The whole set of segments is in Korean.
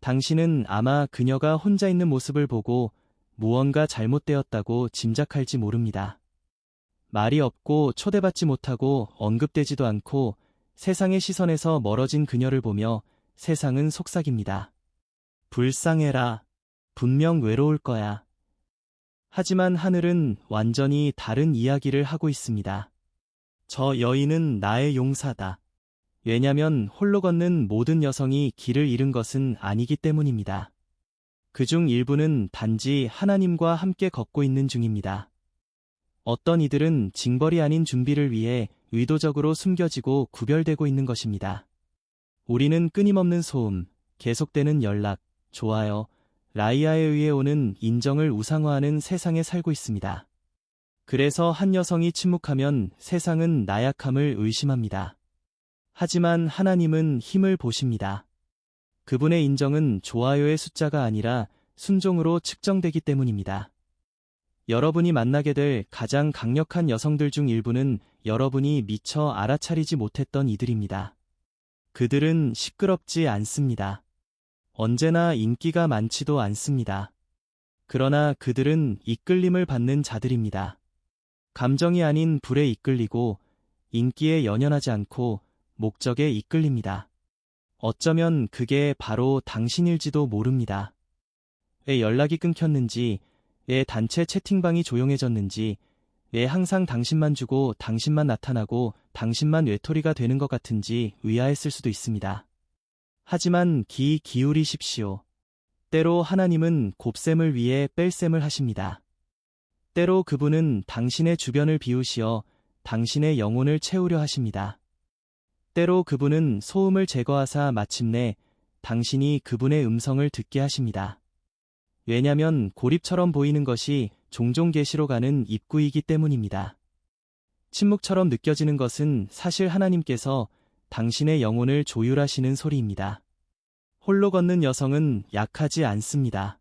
당신은 아마 그녀가 혼자 있는 모습을 보고 무언가 잘못되었다고 짐작할지 모릅니다. 말이 없고 초대받지 못하고 언급되지도 않고 세상의 시선에서 멀어진 그녀를 보며 세상은 속삭입니다. 불쌍해라. 분명 외로울 거야. 하지만 하늘은 완전히 다른 이야기를 하고 있습니다. 저 여인은 나의 용사다. 왜냐면 홀로 걷는 모든 여성이 길을 잃은 것은 아니기 때문입니다. 그중 일부는 단지 하나님과 함께 걷고 있는 중입니다. 어떤 이들은 징벌이 아닌 준비를 위해 의도적으로 숨겨지고 구별되고 있는 것입니다. 우리는 끊임없는 소음, 계속되는 연락, 좋아요, 라이아에 의해 오는 인정을 우상화하는 세상에 살고 있습니다. 그래서 한 여성이 침묵하면 세상은 나약함을 의심합니다. 하지만 하나님은 힘을 보십니다. 그분의 인정은 좋아요의 숫자가 아니라 순종으로 측정되기 때문입니다. 여러분이 만나게 될 가장 강력한 여성들 중 일부는 여러분이 미처 알아차리지 못했던 이들입니다. 그들은 시끄럽지 않습니다. 언제나 인기가 많지도 않습니다. 그러나 그들은 이끌림을 받는 자들입니다. 감정이 아닌 불에 이끌리고 인기에 연연하지 않고 목적에 이끌립니다. 어쩌면 그게 바로 당신일지도 모릅니다. 왜 연락이 끊겼는지, 왜 단체 채팅방이 조용해졌는지, 왜 항상 당신만 주고 당신만 나타나고 당신만 외톨이가 되는 것 같은지 의아했을 수도 있습니다. 하지만 귀 기울이십시오. 때로 하나님은 곱셈을 위해 뺄셈을 하십니다. 때로 그분은 당신의 주변을 비우시어 당신의 영혼을 채우려 하십니다. 때로 그분은 소음을 제거하사 마침내 당신이 그분의 음성을 듣게 하십니다. 왜냐면 고립처럼 보이는 것이 종종 계시로 가는 입구이기 때문입니다. 침묵처럼 느껴지는 것은 사실 하나님께서 당신의 영혼을 조율하시는 소리입니다. 홀로 걷는 여성은 약하지 않습니다.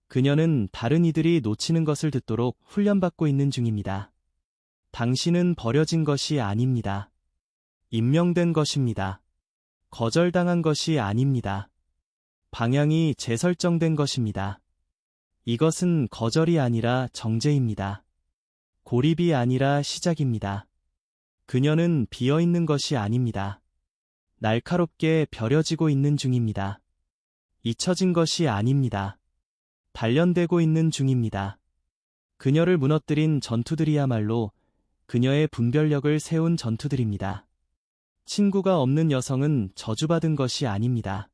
그녀는 다른 이들이 놓치는 것을 듣도록 훈련받고 있는 중입니다. 당신은 버려진 것이 아닙니다. 임명된 것입니다. 거절당한 것이 아닙니다. 방향이 재설정된 것입니다. 이것은 거절이 아니라 정죄입니다. 고립이 아니라 시작입니다. 그녀는 비어있는 것이 아닙니다. 날카롭게 벼려지고 있는 중입니다. 잊혀진 것이 아닙니다. 단련되고 있는 중입니다. 그녀를 무너뜨린 전투들이야말로 그녀의 분별력을 세운 전투들입니다. 친구가 없는 여성은 저주받은 것이 아닙니다.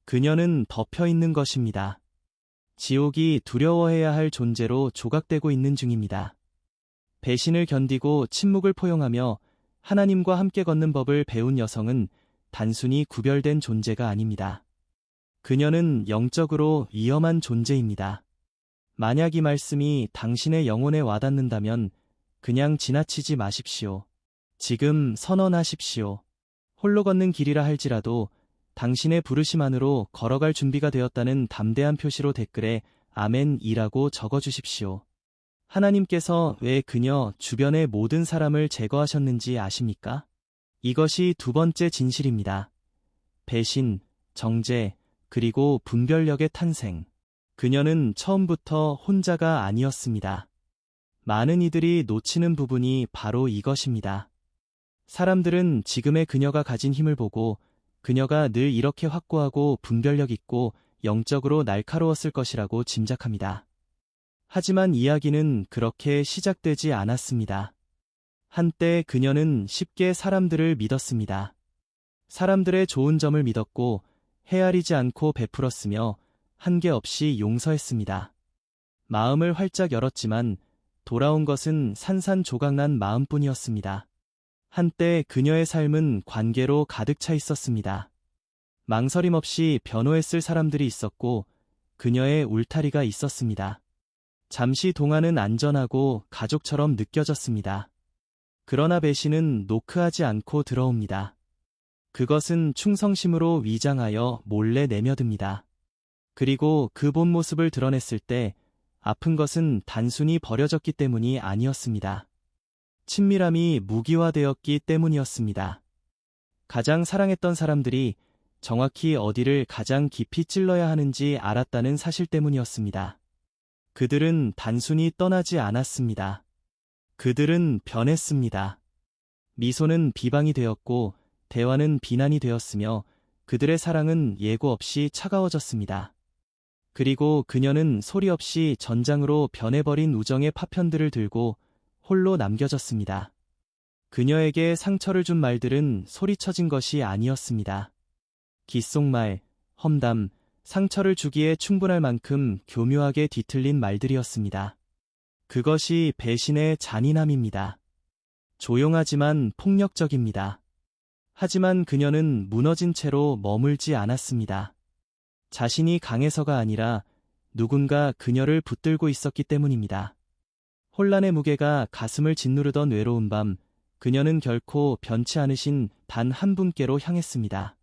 그녀는 덮여있는 것입니다. 지옥이 두려워해야 할 존재로 조각되고 있는 중입니다. 배신을 견디고 침묵을 포용하며 하나님과 함께 걷는 법을 배운 여성은 단순히 구별된 존재가 아닙니다. 그녀는 영적으로 위험한 존재입니다. 만약 이 말씀이 당신의 영혼에 와닿는다면 그냥 지나치지 마십시오. 지금 선언하십시오. 홀로 걷는 길이라 할지라도 당신의 부르심 안으로 걸어갈 준비가 되었다는 담대한 표시로 댓글에 아멘이라고 적어주십시오. 하나님께서 왜 그녀 주변의 모든 사람을 제거하셨는지 아십니까? 이것이 두 번째 진실입니다. 배신, 정죄, 그리고 분별력의 탄생. 그녀는 처음부터 혼자가 아니었습니다. 많은 이들이 놓치는 부분이 바로 이것입니다. 사람들은 지금의 그녀가 가진 힘을 보고 그녀가 늘 이렇게 확고하고 분별력 있고 영적으로 날카로웠을 것이라고 짐작합니다. 하지만 이야기는 그렇게 시작되지 않았습니다. 한때 그녀는 쉽게 사람들을 믿었습니다. 사람들의 좋은 점을 믿었고 헤아리지 않고 베풀었으며 한계 없이 용서했습니다. 마음을 활짝 열었지만 돌아온 것은 산산조각난 마음뿐이었습니다. 한때 그녀의 삶은 관계로 가득 차 있었습니다. 망설임 없이 변호했을 사람들이 있었고 그녀의 울타리가 있었습니다. 잠시 동안은 안전하고 가족처럼 느껴졌습니다. 그러나 배신은 노크하지 않고 들어옵니다. 그것은 충성심으로 위장하여 몰래 내며듭니다. 그리고 그 본 모습을 드러냈을 때 아픈 것은 단순히 버려졌기 때문이 아니었습니다. 친밀함이 무기화되었기 때문이었습니다. 가장 사랑했던 사람들이 정확히 어디를 가장 깊이 찔러야 하는지 알았다는 사실 때문이었습니다. 그들은 단순히 떠나지 않았습니다. 그들은 변했습니다. 미소는 비방이 되었고 대화는 비난이 되었으며 그들의 사랑은 예고 없이 차가워졌습니다. 그리고 그녀는 소리 없이 전장으로 변해버린 우정의 파편들을 들고 홀로 남겨졌습니다. 그녀에게 상처를 준 말들은 소리쳐진 것이 아니었습니다. 귓속말, 험담, 상처를 주기에 충분할 만큼 교묘하게 뒤틀린 말들이었습니다. 그것이 배신의 잔인함입니다. 조용하지만 폭력적입니다. 하지만 그녀는 무너진 채로 머물지 않았습니다. 자신이 강해서가 아니라 누군가 그녀를 붙들고 있었기 때문입니다. 혼란의 무게가 가슴을 짓누르던 외로운 밤, 그녀는 결코 변치 않으신 단 한 분께로 향했습니다.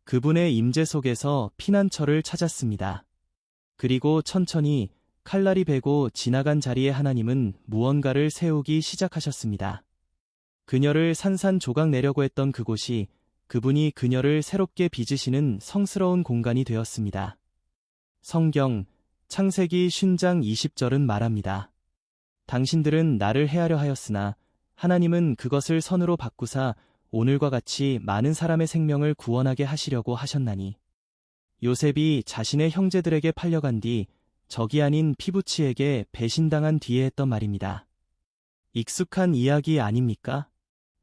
그분의 임재 속에서 피난처를 찾았습니다. 그리고 천천히 칼날이 베고 지나간 자리에 하나님은 무언가를 세우기 시작하셨습니다. 그녀를 산산조각 내려고 했던 그곳이 그분이 그녀를 새롭게 빚으시는 성스러운 공간이 되었습니다. 성경 창세기 50장 20절은 말합니다. 당신들은 나를 해하려 하였으나 하나님은 그것을 선으로 바꾸사 오늘과 같이 많은 사람의 생명을 구원하게 하시려고 하셨나니. 요셉이 자신의 형제들에게 팔려간 뒤 적이 아닌 피부치에게 배신당한 뒤에 했던 말입니다. 익숙한 이야기 아닙니까?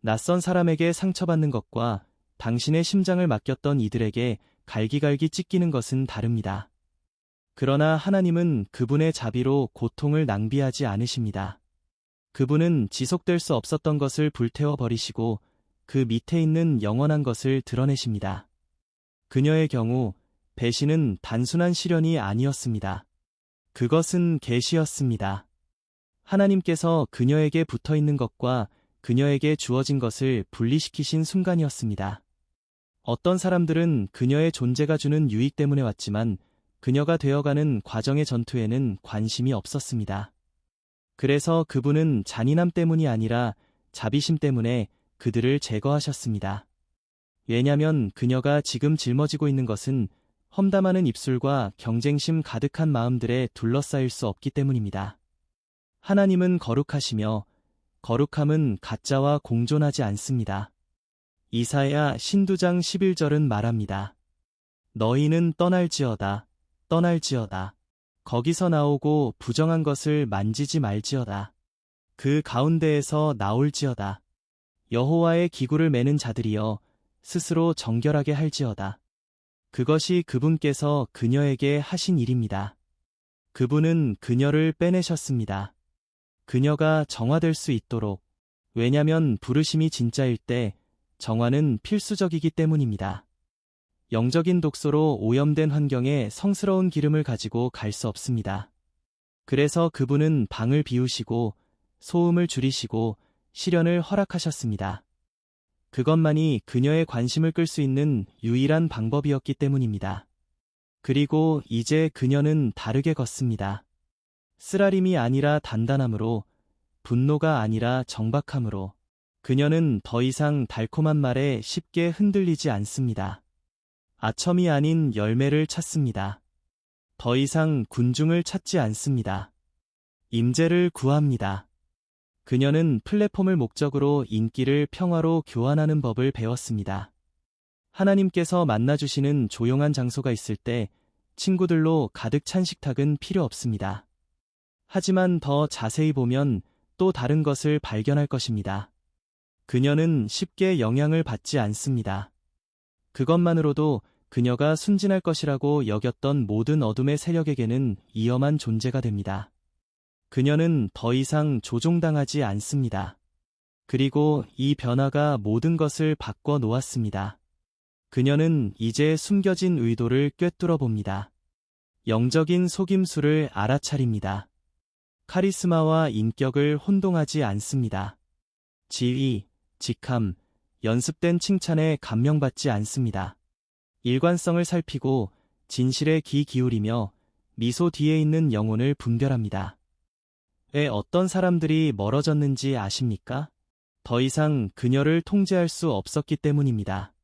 낯선 사람에게 상처받는 것과 당신의 심장을 맡겼던 이들에게 갈기갈기 찢기는 것은 다릅니다. 그러나 하나님은 그분의 자비로 고통을 낭비하지 않으십니다. 그분은 지속될 수 없었던 것을 불태워 버리시고 그 밑에 있는 영원한 것을 드러내십니다. 그녀의 경우 배신은 단순한 시련이 아니었습니다. 그것은 계시였습니다. 하나님께서 그녀에게 붙어 있는 것과 그녀에게 주어진 것을 분리시키신 순간이었습니다. 어떤 사람들은 그녀의 존재가 주는 유익 때문에 왔지만 그녀가 되어가는 과정의 전투에는 관심이 없었습니다. 그래서 그분은 잔인함 때문이 아니라 자비심 때문에 그들을 제거하셨습니다. 왜냐하면 그녀가 지금 짊어지고 있는 것은 험담하는 입술과 경쟁심 가득한 마음들에 둘러싸일 수 없기 때문입니다. 하나님은 거룩하시며 거룩함은 가짜와 공존하지 않습니다. 이사야 신두장 11절은 말합니다. 너희는 떠날지어다, 떠날지어다. 거기서 나오고 부정한 것을 만지지 말지어다. 그 가운데에서 나올지어다. 여호와의 기구를 매는 자들이여 스스로 정결하게 할지어다. 그것이 그분께서 그녀에게 하신 일입니다. 그분은 그녀를 빼내셨습니다. 그녀가 정화될 수 있도록. 왜냐면 부르심이 진짜일 때 정화는 필수적이기 때문입니다. 영적인 독소로 오염된 환경에 성스러운 기름을 가지고 갈 수 없습니다. 그래서 그분은 방을 비우시고 소음을 줄이시고 시련을 허락하셨습니다. 그것만이 그녀의 관심을 끌 수 있는 유일한 방법이었기 때문입니다. 그리고 이제 그녀는 다르게 걷습니다. 쓰라림이 아니라 단단함으로, 분노가 아니라 정박함으로. 그녀는 더 이상 달콤한 말에 쉽게 흔들리지 않습니다. 아첨이 아닌 열매를 찾습니다. 더 이상 군중을 찾지 않습니다. 임재를 구합니다. 그녀는 플랫폼을 목적으로 인기를 평화로 교환하는 법을 배웠습니다. 하나님께서 만나주시는 조용한 장소가 있을 때 친구들로 가득 찬 식탁은 필요 없습니다. 하지만 더 자세히 보면 또 다른 것을 발견할 것입니다. 그녀는 쉽게 영향을 받지 않습니다. 그것만으로도 그녀가 순진할 것이라고 여겼던 모든 어둠의 세력에게는 위험한 존재가 됩니다. 그녀는 더 이상 조종당하지 않습니다. 그리고 이 변화가 모든 것을 바꿔 놓았습니다. 그녀는 이제 숨겨진 의도를 꿰뚫어 봅니다. 영적인 속임수를 알아차립니다. 카리스마와 인격을 혼동하지 않습니다. 지위, 직함, 연습된 칭찬에 감명받지 않습니다. 일관성을 살피고 진실에 귀 기울이며 미소 뒤에 있는 영혼을 분별합니다. 왜 어떤 사람들이 멀어졌는지 아십니까? 더 이상 그녀를 통제할 수 없었기 때문입니다.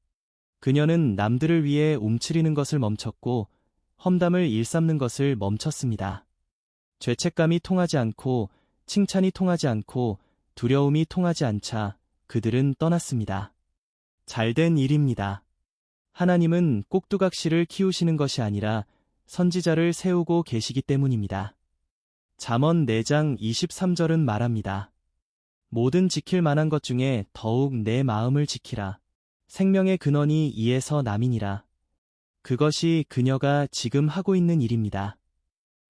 그녀는 남들을 위해 움츠리는 것을 멈췄고 험담을 일삼는 것을 멈췄습니다. 죄책감이 통하지 않고 칭찬이 통하지 않고 두려움이 통하지 않자 그들은 떠났습니다. 잘된 일입니다. 하나님은 꼭두각시를 키우시는 것이 아니라 선지자를 세우고 계시기 때문입니다. 잠언 4장 23절은 말합니다. 모든 지킬 만한 것 중에 더욱 내 마음을 지키라. 생명의 근원이 이에서 남이니라. 그것이 그녀가 지금 하고 있는 일입니다.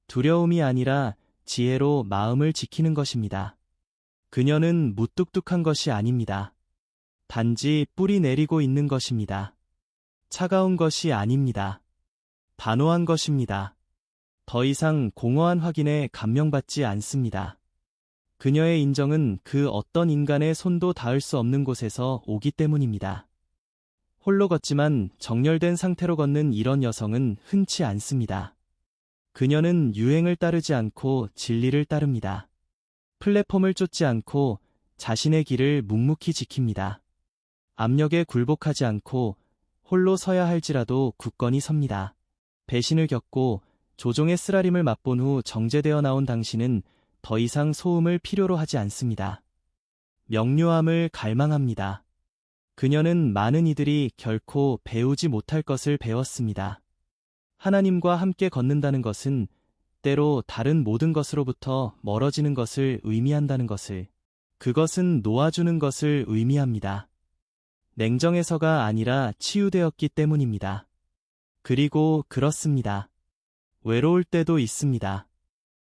두려움이 아니라 지혜로 마음을 지키는 것입니다. 그녀는 무뚝뚝한 것이 아닙니다. 단지 뿌리 내리고 있는 것입니다. 차가운 것이 아닙니다. 단호한 것입니다. 더 이상 공허한 확인에 감명받지 않습니다. 그녀의 인정은 그 어떤 인간의 손도 닿을 수 없는 곳에서 오기 때문입니다. 홀로 걷지만 정렬된 상태로 걷는 이런 여성은 흔치 않습니다. 그녀는 유행을 따르지 않고 진리를 따릅니다. 플랫폼을 쫓지 않고 자신의 길을 묵묵히 지킵니다. 압력에 굴복하지 않고 홀로 서야 할지라도 굳건히 섭니다. 배신을 겪고 조종의 쓰라림을 맛본 후 정제되어 나온 당신은 더 이상 소음을 필요로 하지 않습니다. 명료함을 갈망합니다. 그녀는 많은 이들이 결코 배우지 못할 것을 배웠습니다. 하나님과 함께 걷는다는 것은 때로 다른 모든 것으로부터 멀어지는 것을 의미한다는 것을, 그것은 놓아주는 것을 의미합니다. 냉정해서가 아니라 치유되었기 때문입니다. 그리고 그렇습니다. 외로울 때도 있습니다.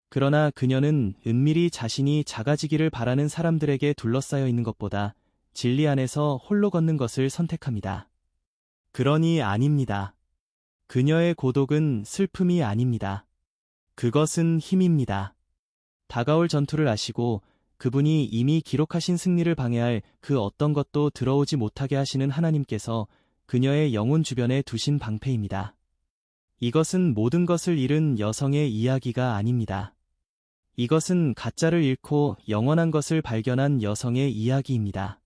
그러나 그녀는 은밀히 자신이 작아지기를 바라는 사람들에게 둘러싸여 있는 것보다 진리 안에서 홀로 걷는 것을 선택합니다. 그러니 아닙니다. 그녀의 고독은 슬픔이 아닙니다. 그것은 힘입니다. 다가올 전투를 아시고 그분이 이미 기록하신 승리를 방해할 그 어떤 것도 들어오지 못하게 하시는 하나님께서 그녀의 영혼 주변에 두신 방패입니다. 이것은 모든 것을 잃은 여성의 이야기가 아닙니다. 이것은 가짜를 잃고 영원한 것을 발견한 여성의 이야기입니다.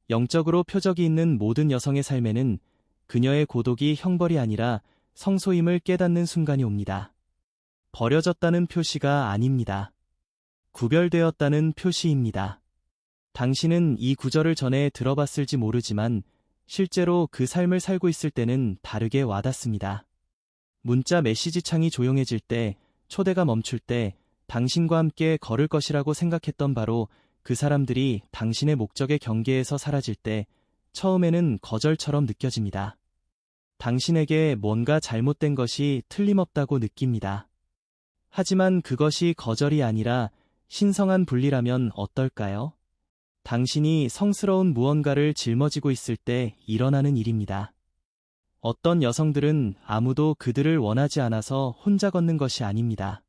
영적으로 표적이 있는 모든 여성의 삶에는 그녀의 고독이 형벌이 아니라 성소임을 깨닫는 순간이 옵니다. 버려졌다는 표시가 아닙니다. 구별되었다는 표시입니다. 당신은 이 구절을 전에 들어봤을지 모르지만 실제로 그 삶을 살고 있을 때는 다르게 와닿습니다. 문자 메시지 창이 조용해질 때, 초대가 멈출 때, 당신과 함께 걸을 것이라고 생각했던 바로 그 사람들이 당신의 목적의 경계에서 사라질 때 처음에는 거절처럼 느껴집니다. 당신에게 뭔가 잘못된 것이 틀림없다고 느낍니다. 하지만 그것이 거절이 아니라 신성한 분리라면 어떨까요? 당신이 성스러운 무언가를 짊어지고 있을 때 일어나는 일입니다. 어떤 여성들은 아무도 그들을 원하지 않아서 혼자 걷는 것이 아닙니다.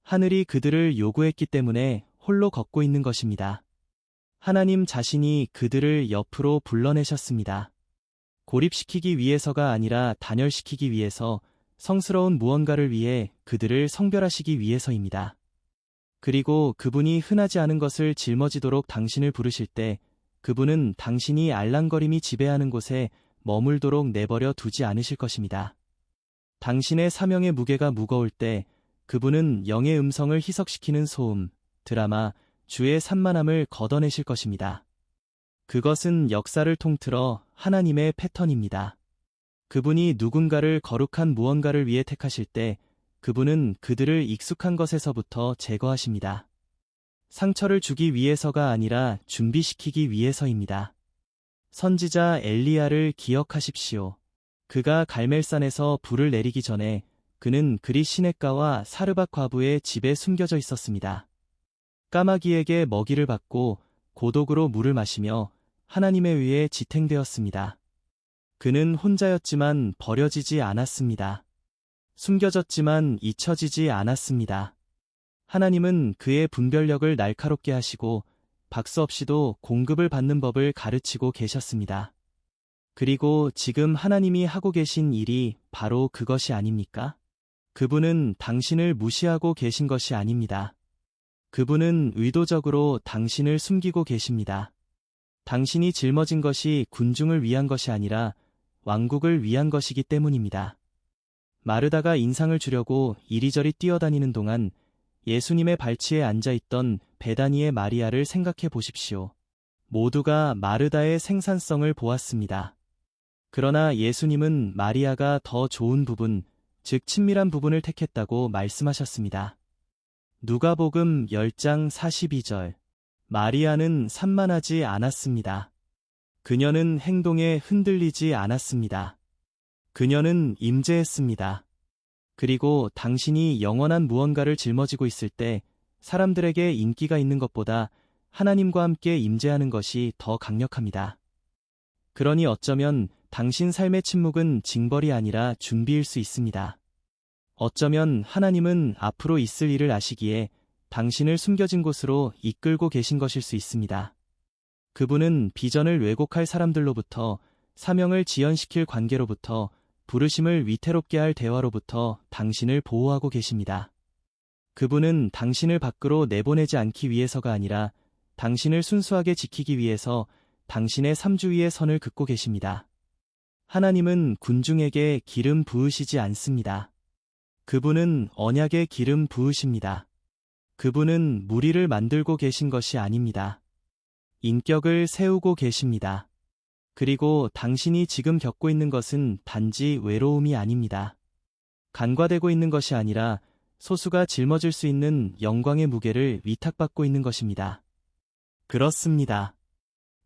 하늘이 그들을 요구했기 때문에 홀로 걷고 있는 것입니다. 하나님 자신이 그들을 옆으로 불러내셨습니다. 고립시키기 위해서가 아니라 단열시키기 위해서, 성스러운 무언가를 위해 그들을 성별하시기 위해서입니다. 그리고 그분이 흔하지 않은 것을 짊어지도록 당신을 부르실 때 그분은 당신이 알랑거림이 지배하는 곳에 머물도록 내버려 두지 않으실 것입니다. 당신의 사명의 무게가 무거울 때 그분은 영의 음성을 희석시키는 소음, 드라마, 주의 산만함을 걷어내실 것입니다. 그것은 역사를 통틀어 하나님의 패턴입니다. 그분이 누군가를 거룩한 무언가를 위해 택하실 때 그분은 그들을 익숙한 것에서부터 제거하십니다. 상처를 주기 위해서가 아니라 준비시키기 위해서입니다. 선지자 엘리야를 기억하십시오. 그가 갈멜산에서 불을 내리기 전에 그는 그리 시냇가와 사르밧 과부의 집에 숨겨져 있었습니다. 까마귀에게 먹이를 받고 고독으로 물을 마시며 하나님에 의해 지탱되었습니다. 그는 혼자였지만 버려지지 않았습니다. 숨겨졌지만 잊혀지지 않았습니다. 하나님은 그의 분별력을 날카롭게 하시고 박수 없이도 공급을 받는 법을 가르치고 계셨습니다. 그리고 지금 하나님이 하고 계신 일이 바로 그것이 아닙니까? 그분은 당신을 무시하고 계신 것이 아닙니다. 그분은 의도적으로 당신을 숨기고 계십니다. 당신이 짊어진 것이 군중을 위한 것이 아니라 왕국을 위한 것이기 때문입니다. 마르다가 인상을 주려고 이리저리 뛰어다니는 동안 예수님의 발치에 앉아있던 베다니의 마리아를 생각해 보십시오. 모두가 마르다의 생산성을 보았습니다. 그러나 예수님은 마리아가 더 좋은 부분, 즉 친밀한 부분을 택했다고 말씀하셨습니다. 누가복음 10장 42절. 마리아는 산만하지 않았습니다. 그녀는 행동에 흔들리지 않았습니다. 그녀는 임재했습니다. 그리고 당신이 영원한 무언가를 짊어지고 있을 때 사람들에게 인기가 있는 것보다 하나님과 함께 임재하는 것이 더 강력합니다. 그러니 어쩌면 당신 삶의 침묵은 징벌이 아니라 준비일 수 있습니다. 어쩌면 하나님은 앞으로 있을 일을 아시기에 당신을 숨겨진 곳으로 이끌고 계신 것일 수 있습니다. 그분은 비전을 왜곡할 사람들로부터, 사명을 지연시킬 관계로부터, 부르심을 위태롭게 할 대화로부터 당신을 보호하고 계십니다. 그분은 당신을 밖으로 내보내지 않기 위해서가 아니라 당신을 순수하게 지키기 위해서 당신의 삼주위의 선을 긋고 계십니다. 하나님은 군중에게 기름 부으시지 않습니다. 그분은 언약의 기름 부으십니다. 그분은 무리를 만들고 계신 것이 아닙니다. 인격을 세우고 계십니다. 그리고 당신이 지금 겪고 있는 것은 단지 외로움이 아닙니다. 간과되고 있는 것이 아니라 소수가 짊어질 수 있는 영광의 무게를 위탁받고 있는 것입니다. 그렇습니다.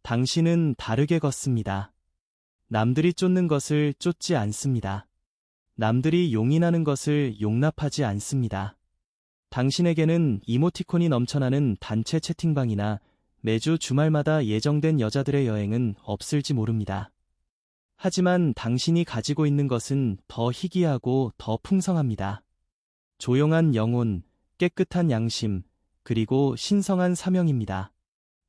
당신은 다르게 걷습니다. 남들이 쫓는 것을 쫓지 않습니다. 남들이 용인하는 것을 용납하지 않습니다. 당신에게는 이모티콘이 넘쳐나는 단체 채팅방이나 매주 주말마다 예정된 여자들의 여행은 없을지 모릅니다. 하지만 당신이 가지고 있는 것은 더 희귀하고 더 풍성합니다. 조용한 영혼, 깨끗한 양심, 그리고 신성한 사명입니다.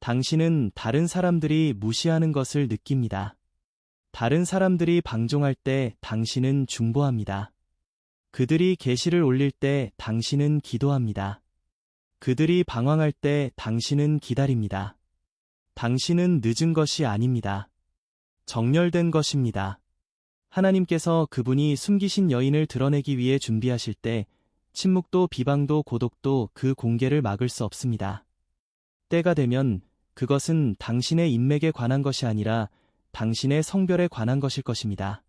당신은 다른 사람들이 무시하는 것을 느낍니다. 다른 사람들이 방종할 때 당신은 중보합니다. 그들이 계시를 올릴 때 당신은 기도합니다. 그들이 방황할 때 당신은 기다립니다. 당신은 늦은 것이 아닙니다. 정렬된 것입니다. 하나님께서 그분이 숨기신 여인을 드러내기 위해 준비하실 때 침묵도 비방도 고독도 그 공개를 막을 수 없습니다. 때가 되면 그것은 당신의 인맥에 관한 것이 아니라 당신의 성별에 관한 것일 것입니다.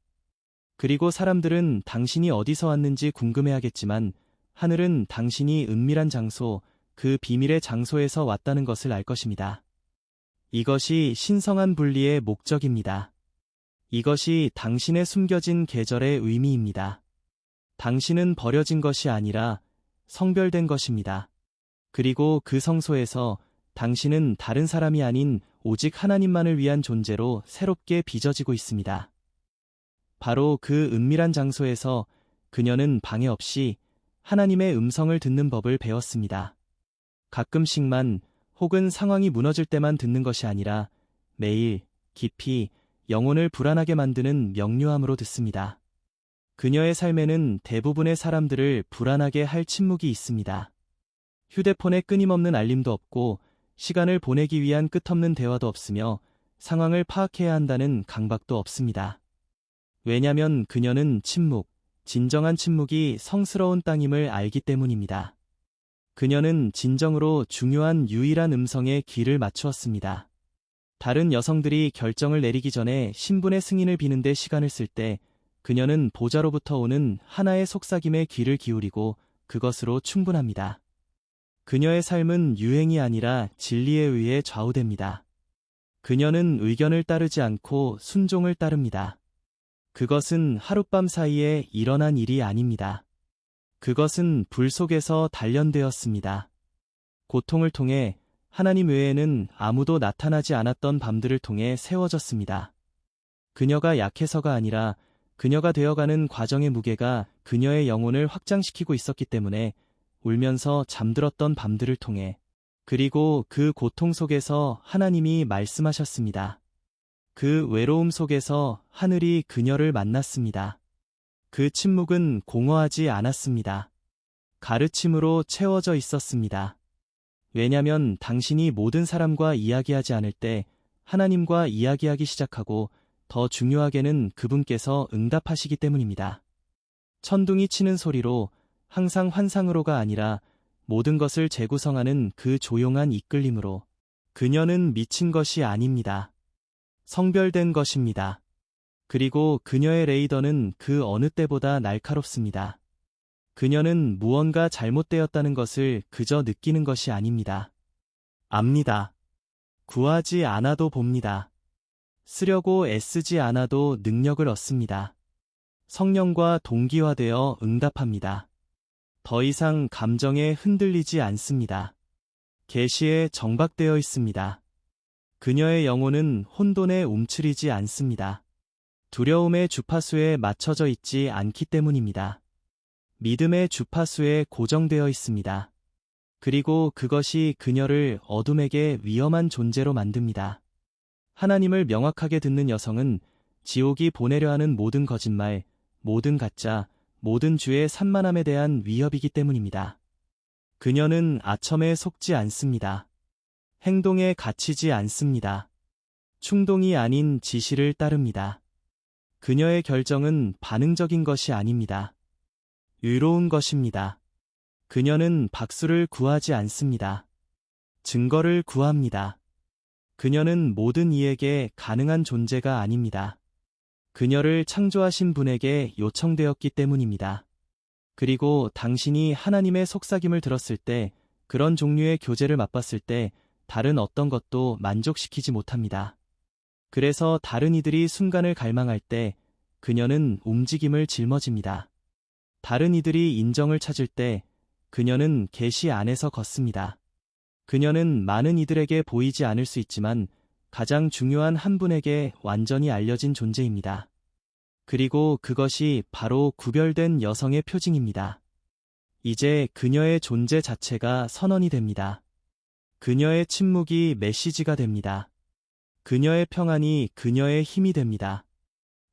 그리고 사람들은 당신이 어디서 왔는지 궁금해하겠지만 하늘은 당신이 은밀한 장소, 그 비밀의 장소에서 왔다는 것을 알 것입니다. 이것이 신성한 분리의 목적입니다. 이것이 당신의 숨겨진 계절의 의미입니다. 당신은 버려진 것이 아니라 성별된 것입니다. 그리고 그 성소에서 당신은 다른 사람이 아닌 오직 하나님만을 위한 존재로 새롭게 빚어지고 있습니다. 바로 그 은밀한 장소에서 그녀는 방해 없이 하나님의 음성을 듣는 법을 배웠습니다. 가끔씩만 혹은 상황이 무너질 때만 듣는 것이 아니라 매일 깊이 영혼을 불안하게 만드는 명료함으로 듣습니다. 그녀의 삶에는 대부분의 사람들을 불안하게 할 침묵이 있습니다. 휴대폰에 끊임없는 알림도 없고 시간을 보내기 위한 끝없는 대화도 없으며 상황을 파악해야 한다는 강박도 없습니다. 왜냐면 그녀는 침묵, 진정한 침묵이 성스러운 땅임을 알기 때문입니다. 그녀는 진정으로 중요한 유일한 음성에 귀를 맞추었습니다. 다른 여성들이 결정을 내리기 전에 신분의 승인을 비는데 시간을 쓸 때 그녀는 보좌로부터 오는 하나의 속삭임에 귀를 기울이고 그것으로 충분합니다. 그녀의 삶은 유행이 아니라 진리에 의해 좌우됩니다. 그녀는 의견을 따르지 않고 순종을 따릅니다. 그것은 하룻밤 사이에 일어난 일이 아닙니다. 그것은 불 속에서 단련되었습니다. 고통을 통해 하나님 외에는 아무도 나타나지 않았던 밤들을 통해 세워졌습니다. 그녀가 약해서가 아니라 그녀가 되어가는 과정의 무게가 그녀의 영혼을 확장시키고 있었기 때문에 울면서 잠들었던 밤들을 통해 그리고 그 고통 속에서 하나님이 말씀하셨습니다. 그 외로움 속에서 하늘이 그녀를 만났습니다. 그 침묵은 공허하지 않았습니다. 가르침으로 채워져 있었습니다. 왜냐면 당신이 모든 사람과 이야기하지 않을 때 하나님과 이야기하기 시작하고 더 중요하게는 그분께서 응답하시기 때문입니다. 천둥이 치는 소리로, 항상 환상으로가 아니라 모든 것을 재구성하는 그 조용한 이끌림으로. 그녀는 미친 것이 아닙니다. 성별된 것입니다. 그리고 그녀의 레이더는 그 어느 때보다 날카롭습니다. 그녀는 무언가 잘못되었다는 것을 그저 느끼는 것이 아닙니다. 압니다. 구하지 않아도 봅니다. 쓰려고 애쓰지 않아도 능력을 얻습니다. 성령과 동기화되어 응답합니다. 더 이상 감정에 흔들리지 않습니다. 계시에 정박되어 있습니다. 그녀의 영혼은 혼돈에 움츠리지 않습니다. 두려움의 주파수에 맞춰져 있지 않기 때문입니다. 믿음의 주파수에 고정되어 있습니다. 그리고 그것이 그녀를 어둠에게 위험한 존재로 만듭니다. 하나님을 명확하게 듣는 여성은 지옥이 보내려 하는 모든 거짓말, 모든 가짜, 모든 주의 산만함에 대한 위협이기 때문입니다. 그녀는 아첨에 속지 않습니다. 행동에 갇히지 않습니다. 충동이 아닌 지시를 따릅니다. 그녀의 결정은 반응적인 것이 아닙니다. 의로운 것입니다. 그녀는 박수를 구하지 않습니다. 증거를 구합니다. 그녀는 모든 이에게 가능한 존재가 아닙니다. 그녀를 창조하신 분에게 요청되었기 때문입니다. 그리고 당신이 하나님의 속삭임을 들었을 때, 그런 종류의 교제를 맛봤을 때, 다른 어떤 것도 만족시키지 못합니다. 그래서 다른 이들이 순간을 갈망할 때, 그녀는 움직임을 짊어집니다. 다른 이들이 인정을 찾을 때, 그녀는 계시 안에서 걷습니다. 그녀는 많은 이들에게 보이지 않을 수 있지만 가장 중요한 한 분에게 완전히 알려진 존재입니다. 그리고 그것이 바로 구별된 여성의 표징입니다. 이제 그녀의 존재 자체가 선언이 됩니다. 그녀의 침묵이 메시지가 됩니다. 그녀의 평안이 그녀의 힘이 됩니다.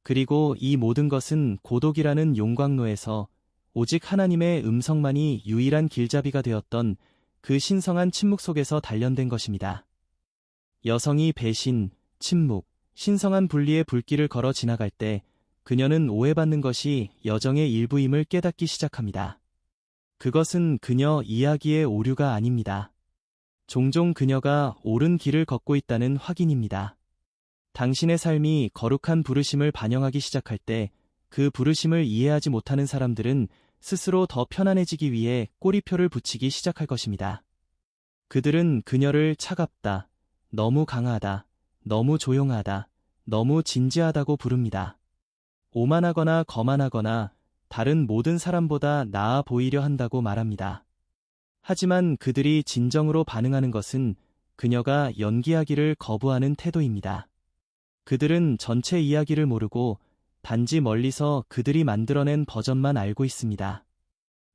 그리고 이 모든 것은 고독이라는 용광로에서 오직 하나님의 음성만이 유일한 길잡이가 되었던 그 신성한 침묵 속에서 단련된 것입니다. 여성이 배신, 침묵, 신성한 분리의 불길을 걸어 지나갈 때 그녀는 오해받는 것이 여정의 일부임을 깨닫기 시작합니다. 그것은 그녀 이야기의 오류가 아닙니다. 종종 그녀가 옳은 길을 걷고 있다는 확인입니다. 당신의 삶이 거룩한 부르심을 반영하기 시작할 때 그 부르심을 이해하지 못하는 사람들은 스스로 더 편안해지기 위해 꼬리표를 붙이기 시작할 것입니다. 그들은 그녀를 차갑다, 너무 강하다, 너무 조용하다, 너무 진지하다고 부릅니다. 오만하거나 거만하거나 다른 모든 사람보다 나아 보이려 한다고 말합니다. 하지만 그들이 진정으로 반응하는 것은 그녀가 연기하기를 거부하는 태도입니다. 그들은 전체 이야기를 모르고 단지 멀리서 그들이 만들어낸 버전만 알고 있습니다.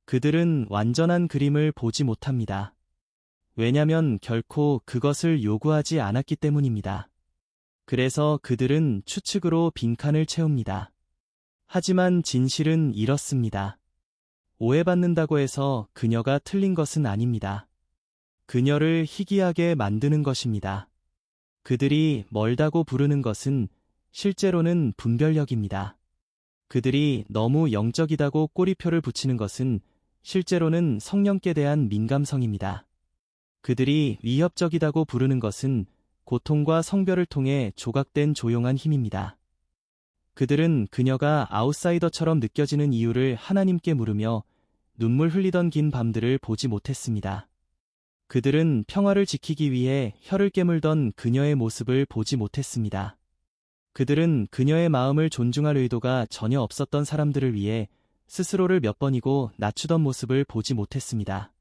그들은 완전한 그림을 보지 못합니다. 왜냐면 결코 그것을 요구하지 않았기 때문입니다. 그래서 그들은 추측으로 빈칸을 채웁니다. 하지만 진실은 이렇습니다. 오해받는다고 해서 그녀가 틀린 것은 아닙니다. 그녀를 희귀하게 만드는 것입니다. 그들이 멀다고 부르는 것은 실제로는 분별력입니다. 그들이 너무 영적이다고 꼬리표를 붙이는 것은 실제로는 성령께 대한 민감성입니다. 그들이 위협적이다고 부르는 것은 고통과 성별을 통해 조각된 조용한 힘입니다. 그들은 그녀가 아웃사이더처럼 느껴지는 이유를 하나님께 물으며 눈물 흘리던 긴 밤들을 보지 못했습니다. 그들은 평화를 지키기 위해 혀를 깨물던 그녀의 모습을 보지 못했습니다. 그들은 그녀의 마음을 존중할 의도가 전혀 없었던 사람들을 위해 스스로를 몇 번이고 낮추던 모습을 보지 못했습니다.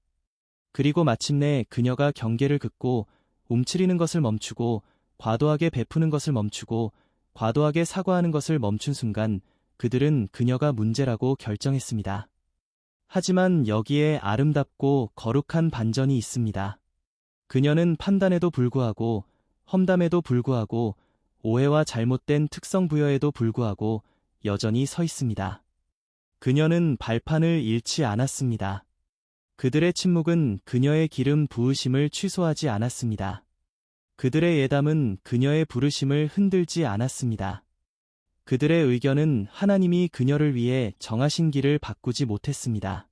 그리고 마침내 그녀가 경계를 긋고 움츠리는 것을 멈추고 과도하게 베푸는 것을 멈추고 과도하게 사과하는 것을 멈춘 순간 그들은 그녀가 문제라고 결정했습니다. 하지만 여기에 아름답고 거룩한 반전이 있습니다. 그녀는 판단에도 불구하고 험담에도 불구하고 오해와 잘못된 특성 부여에도 불구하고 여전히 서 있습니다. 그녀는 발판을 잃지 않았습니다. 그들의 침묵은 그녀의 기름 부으심을 취소하지 않았습니다. 그들의 예담은 그녀의 부르심을 흔들지 않았습니다. 그들의 의견은 하나님이 그녀를 위해 정하신 길을 바꾸지 못했습니다.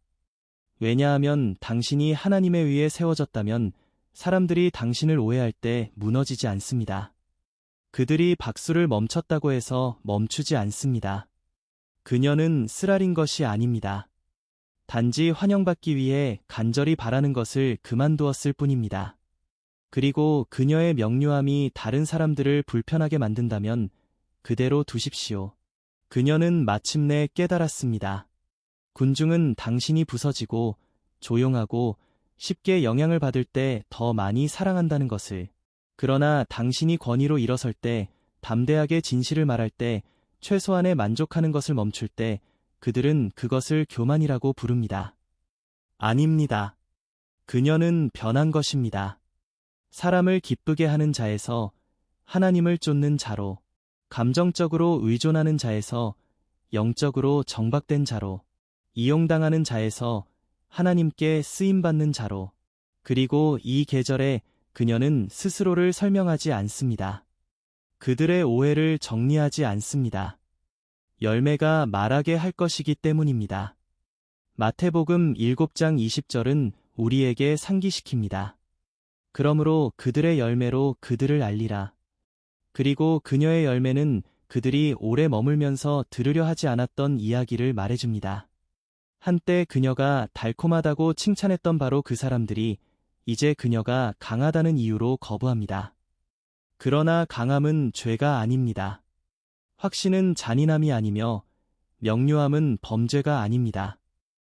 왜냐하면 당신이 하나님에 의해 세워졌다면 사람들이 당신을 오해할 때 무너지지 않습니다. 그들이 박수를 멈췄다고 해서 멈추지 않습니다. 그녀는 쓰라린 것이 아닙니다. 단지 환영받기 위해 간절히 바라는 것을 그만두었을 뿐입니다. 그리고 그녀의 명료함이 다른 사람들을 불편하게 만든다면 그대로 두십시오. 그녀는 마침내 깨달았습니다. 군중은 당신이 부서지고 조용하고 쉽게 영향을 받을 때 더 많이 사랑한다는 것을. 그러나 당신이 권위로 일어설 때, 담대하게 진실을 말할 때, 최소한의 만족하는 것을 멈출 때 그들은 그것을 교만이라고 부릅니다. 아닙니다. 그녀는 변한 것입니다. 사람을 기쁘게 하는 자에서 하나님을 쫓는 자로, 감정적으로 의존하는 자에서 영적으로 정박된 자로, 이용당하는 자에서 하나님께 쓰임받는 자로. 그리고 이 계절에 그녀는 스스로를 설명하지 않습니다. 그들의 오해를 정리하지 않습니다. 열매가 말하게 할 것이기 때문입니다. 마태복음 7장 20절은 우리에게 상기시킵니다. 그러므로 그들의 열매로 그들을 알리라. 그리고 그녀의 열매는 그들이 오래 머물면서 들으려 하지 않았던 이야기를 말해줍니다. 한때 그녀가 달콤하다고 칭찬했던 바로 그 사람들이 이제 그녀가 강하다는 이유로 거부합니다. 그러나 강함은 죄가 아닙니다. 확신은 잔인함이 아니며 명료함은 범죄가 아닙니다.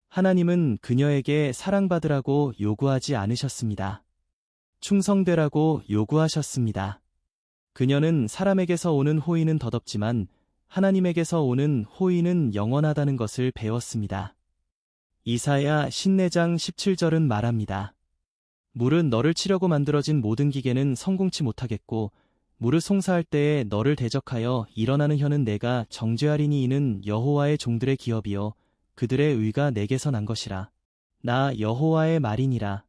하나님은 그녀에게 사랑받으라고 요구하지 않으셨습니다. 충성되라고 요구하셨습니다. 그녀는 사람에게서 오는 호의는 덧없지만 하나님에게서 오는 호의는 영원하다는 것을 배웠습니다. 이사야 54장 17절은 말합니다. 물은 너를 치려고 만들어진 모든 기계는 성공치 못하겠고 물을 송사할 때에 너를 대적하여 일어나는 혀는 내가 정죄하리니 이는 여호와의 종들의 기업이요 그들의 의가 내게서 난 것이라. 나 여호와의 말이니라.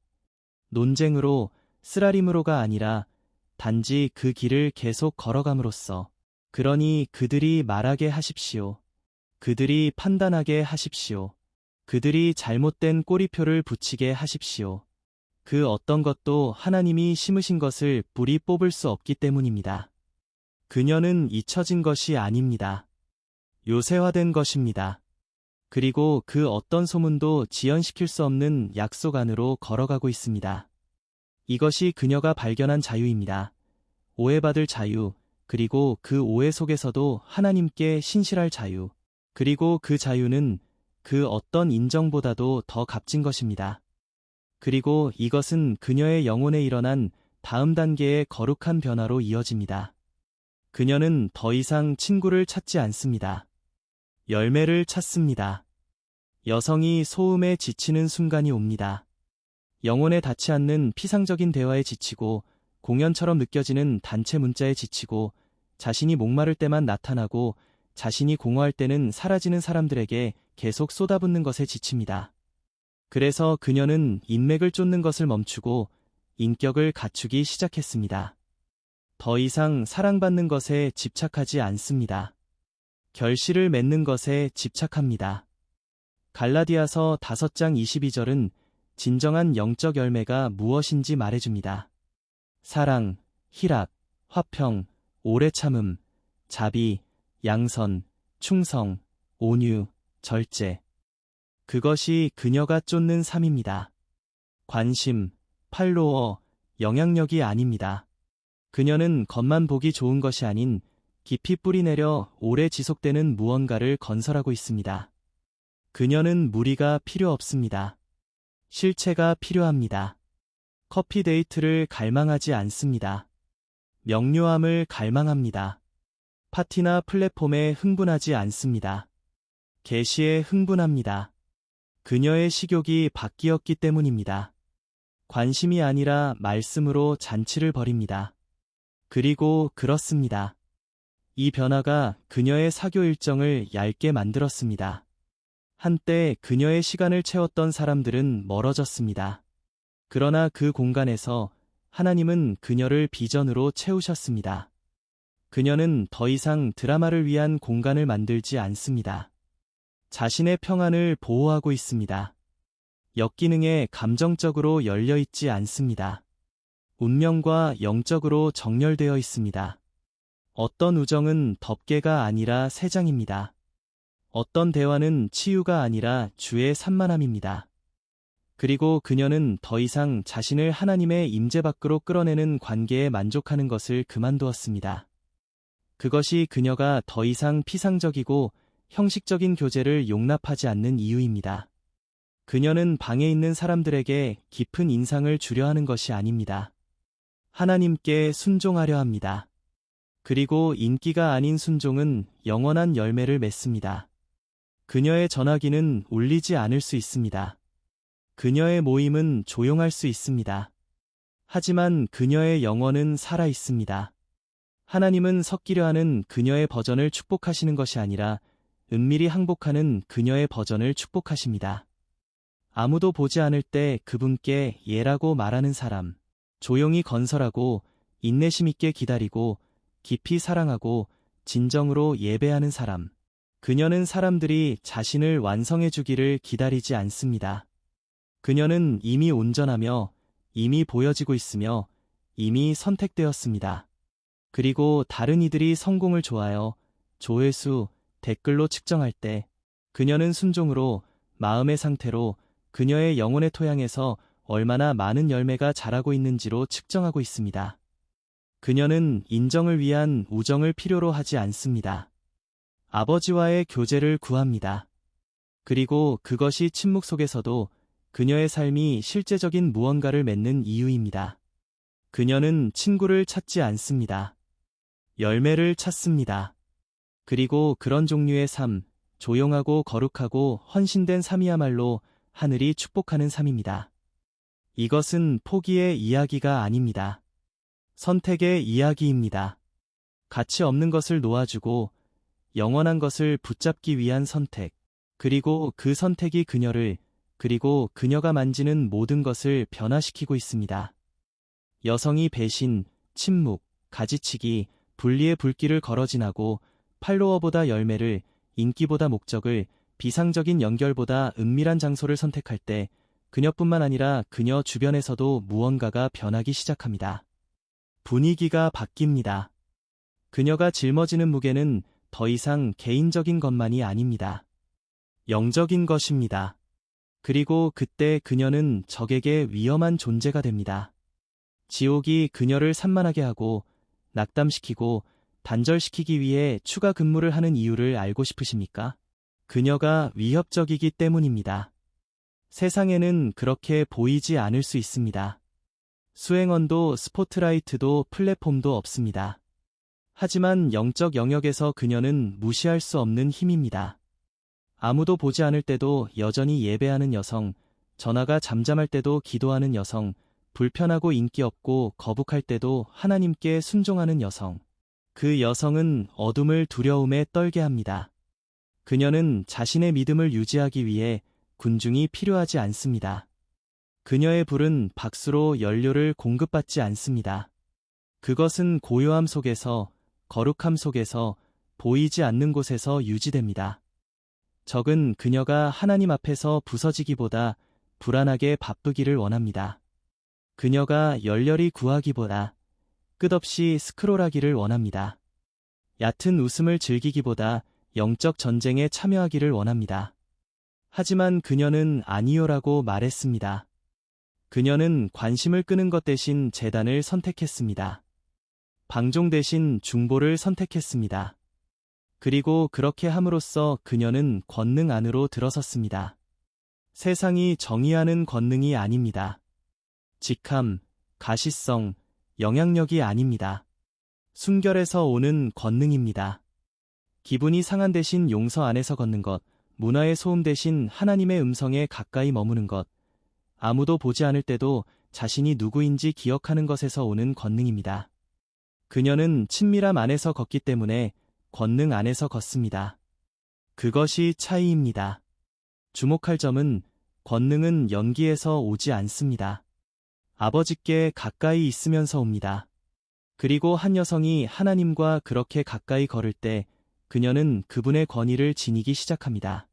논쟁으로 쓰라림으로가 아니라 단지 그 길을 계속 걸어감으로써. 그러니 그들이 말하게 하십시오. 그들이 판단하게 하십시오. 그들이 잘못된 꼬리표를 붙이게 하십시오. 그 어떤 것도 하나님이 심으신 것을 뿌리 뽑을 수 없기 때문입니다. 그녀는 잊혀진 것이 아닙니다. 요새화된 것입니다. 그리고 그 어떤 소문도 지연시킬 수 없는 약속 안으로 걸어가고 있습니다. 이것이 그녀가 발견한 자유입니다. 오해받을 자유, 그리고 그 오해 속에서도 하나님께 신실할 자유. 그리고 그 자유는 그 어떤 인정보다도 더 값진 것입니다. 그리고 이것은 그녀의 영혼에 일어난 다음 단계의 거룩한 변화로 이어집니다. 그녀는 더 이상 친구를 찾지 않습니다. 열매를 찾습니다. 여성이 소음에 지치는 순간이 옵니다. 영혼에 닿지 않는 피상적인 대화에 지치고 공연처럼 느껴지는 단체 문자에 지치고 자신이 목마를 때만 나타나고 자신이 공허할 때는 사라지는 사람들에게 계속 쏟아붓는 것에 지칩니다. 그래서 그녀는 인맥을 쫓는 것을 멈추고 인격을 갖추기 시작했습니다. 더 이상 사랑받는 것에 집착하지 않습니다. 결실을 맺는 것에 집착합니다. 갈라디아서 5장 22절은 진정한 영적 열매가 무엇인지 말해줍니다. 사랑, 희락, 화평, 오래 참음, 자비, 양선, 충성, 온유, 절제. 그것이 그녀가 쫓는 삶입니다. 관심, 팔로워, 영향력이 아닙니다. 그녀는 겉만 보기 좋은 것이 아닌 깊이 뿌리내려 오래 지속되는 무언가를 건설하고 있습니다. 그녀는 무리가 필요 없습니다. 실체가 필요합니다. 커피 데이트를 갈망하지 않습니다. 명료함을 갈망합니다. 파티나 플랫폼에 흥분하지 않습니다. 계시에 흥분합니다. 그녀의 식욕이 바뀌었기 때문입니다. 관심이 아니라 말씀으로 잔치를 벌입니다. 그리고 그렇습니다. 이 변화가 그녀의 사교 일정을 얇게 만들었습니다. 한때 그녀의 시간을 채웠던 사람들은 멀어졌습니다. 그러나 그 공간에서 하나님은 그녀를 비전으로 채우셨습니다. 그녀는 더 이상 드라마를 위한 공간을 만들지 않습니다. 자신의 평안을 보호하고 있습니다. 역기능에 감정적으로 열려 있지 않습니다. 운명과 영적으로 정렬되어 있습니다. 어떤 우정은 덮개가 아니라 새장입니다. 어떤 대화는 치유가 아니라 주의 산만함입니다. 그리고 그녀는 더 이상 자신을 하나님의 임재 밖으로 끌어내는 관계에 만족하는 것을 그만두었습니다. 그것이 그녀가 더 이상 피상적이고 형식적인 교제를 용납하지 않는 이유입니다. 그녀는 방에 있는 사람들에게 깊은 인상을 주려 하는 것이 아닙니다. 하나님께 순종하려 합니다. 그리고 인기가 아닌 순종은 영원한 열매를 맺습니다. 그녀의 전화기는 울리지 않을 수 있습니다. 그녀의 모임은 조용할 수 있습니다. 하지만 그녀의 영혼은 살아 있습니다. 하나님은 섞이려 하는 그녀의 버전을 축복하시는 것이 아니라 은밀히 항복하는 그녀의 버전을 축복하십니다. 아무도 보지 않을 때 그분께 예라고 말하는 사람, 조용히 건설하고 인내심 있게 기다리고 깊이 사랑하고 진정으로 예배하는 사람. 그녀는 사람들이 자신을 완성해 주기를 기다리지 않습니다. 그녀는 이미 온전하며 이미 보여지고 있으며 이미 선택되었습니다. 그리고 다른 이들이 성공을 좋아요, 조회수, 댓글로 측정할 때 그녀는 순종으로, 마음의 상태로, 그녀의 영혼의 토양에서 얼마나 많은 열매가 자라고 있는지로 측정하고 있습니다. 그녀는 인정을 위한 우정을 필요로 하지 않습니다. 아버지와의 교제를 구합니다. 그리고 그것이 침묵 속에서도 그녀의 삶이 실제적인 무언가를 맺는 이유입니다. 그녀는 친구를 찾지 않습니다. 열매를 찾습니다. 그리고 그런 종류의 삶, 조용하고 거룩하고 헌신된 삶이야말로 하늘이 축복하는 삶입니다. 이것은 포기의 이야기가 아닙니다. 선택의 이야기입니다. 가치 없는 것을 놓아주고 영원한 것을 붙잡기 위한 선택, 그리고 그 선택이 그녀를, 그리고 그녀가 만지는 모든 것을 변화시키고 있습니다. 여성이 배신, 침묵, 가지치기, 분리의 불길을 걸어 지나고 팔로워보다 열매를, 인기보다 목적을, 비상적인 연결보다 은밀한 장소를 선택할 때 그녀뿐만 아니라 그녀 주변에서도 무언가가 변하기 시작합니다. 분위기가 바뀝니다. 그녀가 짊어지는 무게는 더 이상 개인적인 것만이 아닙니다. 영적인 것입니다. 그리고 그때 그녀는 적에게 위험한 존재가 됩니다. 지옥이 그녀를 산만하게 하고 낙담시키고 단절시키기 위해 추가 근무를 하는 이유를 알고 싶으십니까? 그녀가 위협적이기 때문입니다. 세상에는 그렇게 보이지 않을 수 있습니다. 수행원도 스포트라이트도 플랫폼도 없습니다. 하지만 영적 영역에서 그녀는 무시할 수 없는 힘입니다. 아무도 보지 않을 때도 여전히 예배하는 여성, 전화가 잠잠할 때도 기도하는 여성, 불편하고 인기 없고 거북할 때도 하나님께 순종하는 여성. 그 여성은 어둠을 두려움에 떨게 합니다. 그녀는 자신의 믿음을 유지하기 위해 군중이 필요하지 않습니다. 그녀의 불은 박수로 연료를 공급받지 않습니다. 그것은 고요함 속에서, 거룩함 속에서, 보이지 않는 곳에서 유지됩니다. 적은 그녀가 하나님 앞에서 부서지기보다 불안하게 바쁘기를 원합니다. 그녀가 열렬히 구하기보다 끝없이 스크롤하기를 원합니다. 얕은 웃음을 즐기기보다 영적 전쟁에 참여하기를 원합니다. 하지만 그녀는 아니요라고 말했습니다. 그녀는 관심을 끄는 것 대신 재단을 선택했습니다. 방종 대신 중보를 선택했습니다. 그리고 그렇게 함으로써 그녀는 권능 안으로 들어섰습니다. 세상이 정의하는 권능이 아닙니다. 직함, 가시성, 영향력이 아닙니다. 순결에서 오는 권능입니다. 기분이 상한 대신 용서 안에서 걷는 것, 문화의 소음 대신 하나님의 음성에 가까이 머무는 것, 아무도 보지 않을 때도 자신이 누구인지 기억하는 것에서 오는 권능입니다. 그녀는 친밀함 안에서 걷기 때문에 권능 안에서 걷습니다. 그것이 차이입니다. 주목할 점은 권능은 연기에서 오지 않습니다. 아버지께 가까이 있으면서 옵니다. 그리고 한 여성이 하나님과 그렇게 가까이 걸을 때 그녀는 그분의 권위를 지니기 시작합니다.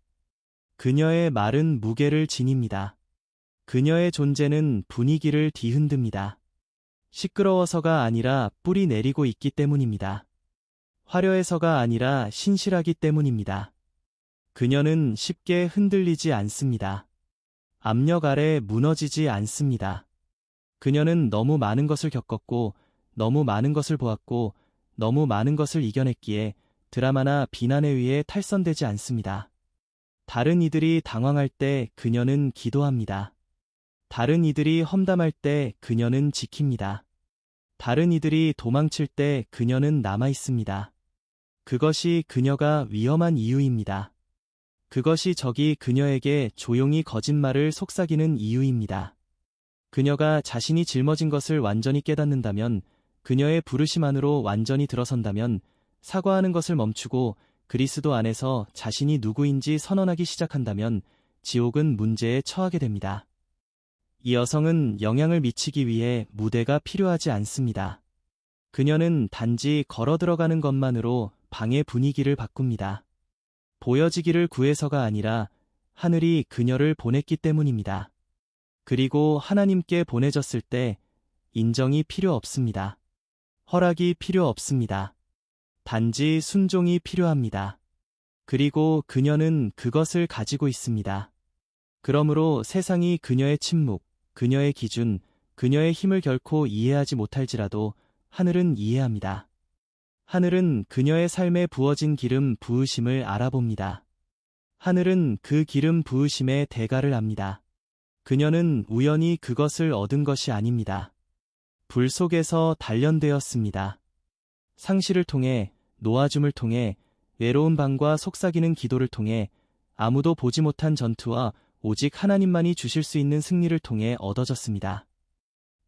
그녀의 말은 무게를 지닙니다. 그녀의 존재는 분위기를 뒤흔듭니다. 시끄러워서가 아니라 뿌리 내리고 있기 때문입니다. 화려해서가 아니라 신실하기 때문입니다. 그녀는 쉽게 흔들리지 않습니다. 압력 아래 무너지지 않습니다. 그녀는 너무 많은 것을 겪었고, 너무 많은 것을 보았고, 너무 많은 것을 이겨냈기에 드라마나 비난에 의해 탈선되지 않습니다. 다른 이들이 당황할 때 그녀는 기도합니다. 다른 이들이 험담할 때 그녀는 지킵니다. 다른 이들이 도망칠 때 그녀는 남아 있습니다. 그것이 그녀가 위험한 이유입니다. 그것이 적이 그녀에게 조용히 거짓말을 속삭이는 이유입니다. 그녀가 자신이 짊어진 것을 완전히 깨닫는다면, 그녀의 부르심 안으로 완전히 들어선다면, 사과하는 것을 멈추고 그리스도 안에서 자신이 누구인지 선언하기 시작한다면 지옥은 문제에 처하게 됩니다. 이 여성은 영향을 미치기 위해 무대가 필요하지 않습니다. 그녀는 단지 걸어 들어가는 것만으로 방의 분위기를 바꿉니다. 보여지기를 구해서가 아니라 하늘이 그녀를 보냈기 때문입니다. 그리고 하나님께 보내졌을 때 인정이 필요 없습니다. 허락이 필요 없습니다. 단지 순종이 필요합니다. 그리고 그녀는 그것을 가지고 있습니다. 그러므로 세상이 그녀의 침묵, 그녀의 기준, 그녀의 힘을 결코 이해하지 못할지라도 하늘은 이해합니다. 하늘은 그녀의 삶에 부어진 기름 부으심을 알아봅니다. 하늘은 그 기름 부으심의 대가를 압니다. 그녀는 우연히 그것을 얻은 것이 아닙니다. 불 속에서 단련되었습니다. 상실을 통해, 놓아줌을 통해, 외로운 밤과 속삭이는 기도를 통해, 아무도 보지 못한 전투와 오직 하나님만이 주실 수 있는 승리를 통해 얻어졌습니다.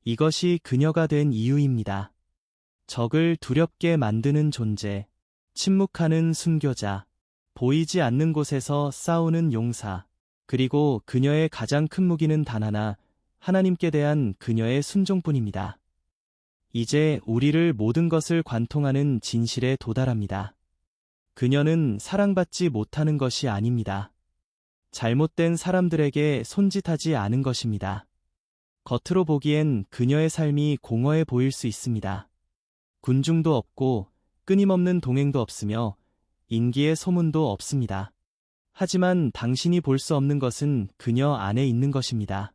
이것이 그녀가 된 이유입니다. 적을 두렵게 만드는 존재, 침묵하는 순교자, 보이지 않는 곳에서 싸우는 용사, 그리고 그녀의 가장 큰 무기는 단 하나, 하나님께 대한 그녀의 순종뿐입니다. 이제 우리를 모든 것을 관통하는 진실에 도달합니다. 그녀는 사랑받지 못하는 것이 아닙니다. 잘못된 사람들에게 손짓하지 않은 것입니다. 겉으로 보기엔 그녀의 삶이 공허해 보일 수 있습니다. 군중도 없고 끊임없는 동행도 없으며 인기의 소문도 없습니다. 하지만 당신이 볼 수 없는 것은 그녀 안에 있는 것입니다.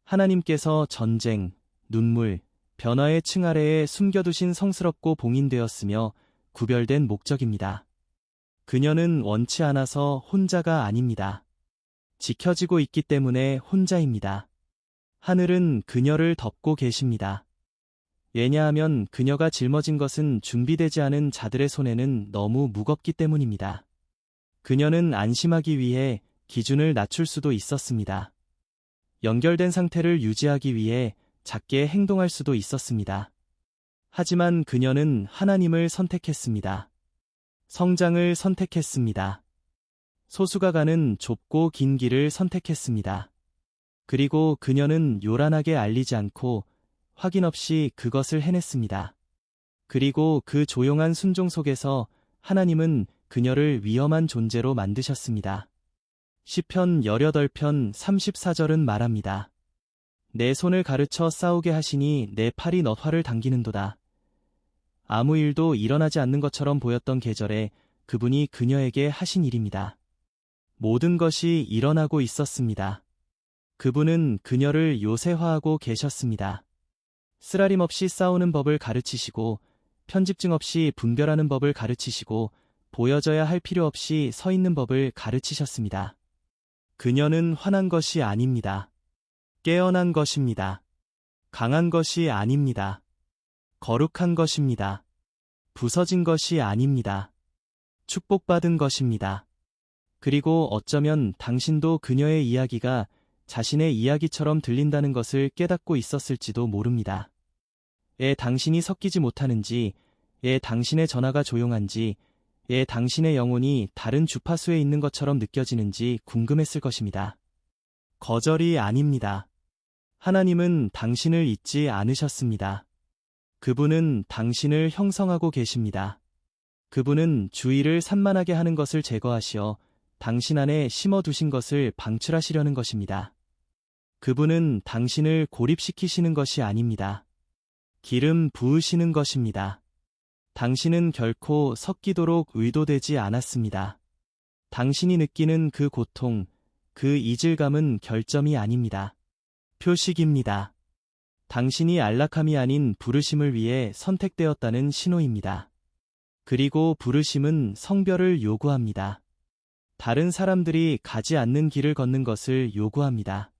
하나님께서 전쟁, 눈물, 변화의 층 아래에 숨겨두신 성스럽고 봉인되었으며 구별된 목적입니다. 그녀는 원치 않아서 혼자가 아닙니다. 지켜지고 있기 때문에 혼자입니다. 하늘은 그녀를 덮고 계십니다. 왜냐하면 그녀가 짊어진 것은 준비되지 않은 자들의 손에는 너무 무겁기 때문입니다. 그녀는 안심하기 위해 기준을 낮출 수도 있었습니다. 연결된 상태를 유지하기 위해 작게 행동할 수도 있었습니다. 하지만 그녀는 하나님을 선택했습니다. 성장을 선택했습니다. 소수가 가는 좁고 긴 길을 선택했습니다. 그리고 그녀는 요란하게 알리지 않고 확인 없이 그것을 해냈습니다. 그리고 그 조용한 순종 속에서 하나님은 그녀를 위험한 존재로 만드셨습니다. 시편 18편 34절은 말합니다. 내 손을 가르쳐 싸우게 하시니 내 팔이 넛화를 당기는도다. 아무 일도 일어나지 않는 것처럼 보였던 계절에 그분이 그녀에게 하신 일입니다. 모든 것이 일어나고 있었습니다. 그분은 그녀를 요새화하고 계셨습니다. 쓰라림 없이 싸우는 법을 가르치시고 편집증 없이 분별하는 법을 가르치시고 보여져야 할 필요 없이 서 있는 법을 가르치셨습니다. 그녀는 화난 것이 아닙니다. 깨어난 것입니다. 강한 것이 아닙니다. 거룩한 것입니다. 부서진 것이 아닙니다. 축복받은 것입니다. 그리고 어쩌면 당신도 그녀의 이야기가 자신의 이야기처럼 들린다는 것을 깨닫고 있었을지도 모릅니다. 왜 당신이 섞이지 못하는지, 왜 당신의 전화가 조용한지, 왜 당신의 영혼이 다른 주파수에 있는 것처럼 느껴지는지 궁금했을 것입니다. 거절이 아닙니다. 하나님은 당신을 잊지 않으셨습니다. 그분은 당신을 형성하고 계십니다. 그분은 주의를 산만하게 하는 것을 제거하시어 당신 안에 심어두신 것을 방출하시려는 것입니다. 그분은 당신을 고립시키시는 것이 아닙니다. 기름 부으시는 것입니다. 당신은 결코 섞이도록 의도되지 않았습니다. 당신이 느끼는 그 고통, 그 이질감은 결점이 아닙니다. 표식입니다. 당신이 안락함이 아닌 부르심을 위해 선택되었다는 신호입니다. 그리고 부르심은 성별을 요구합니다. 다른 사람들이 가지 않는 길을 걷는 것을 요구합니다.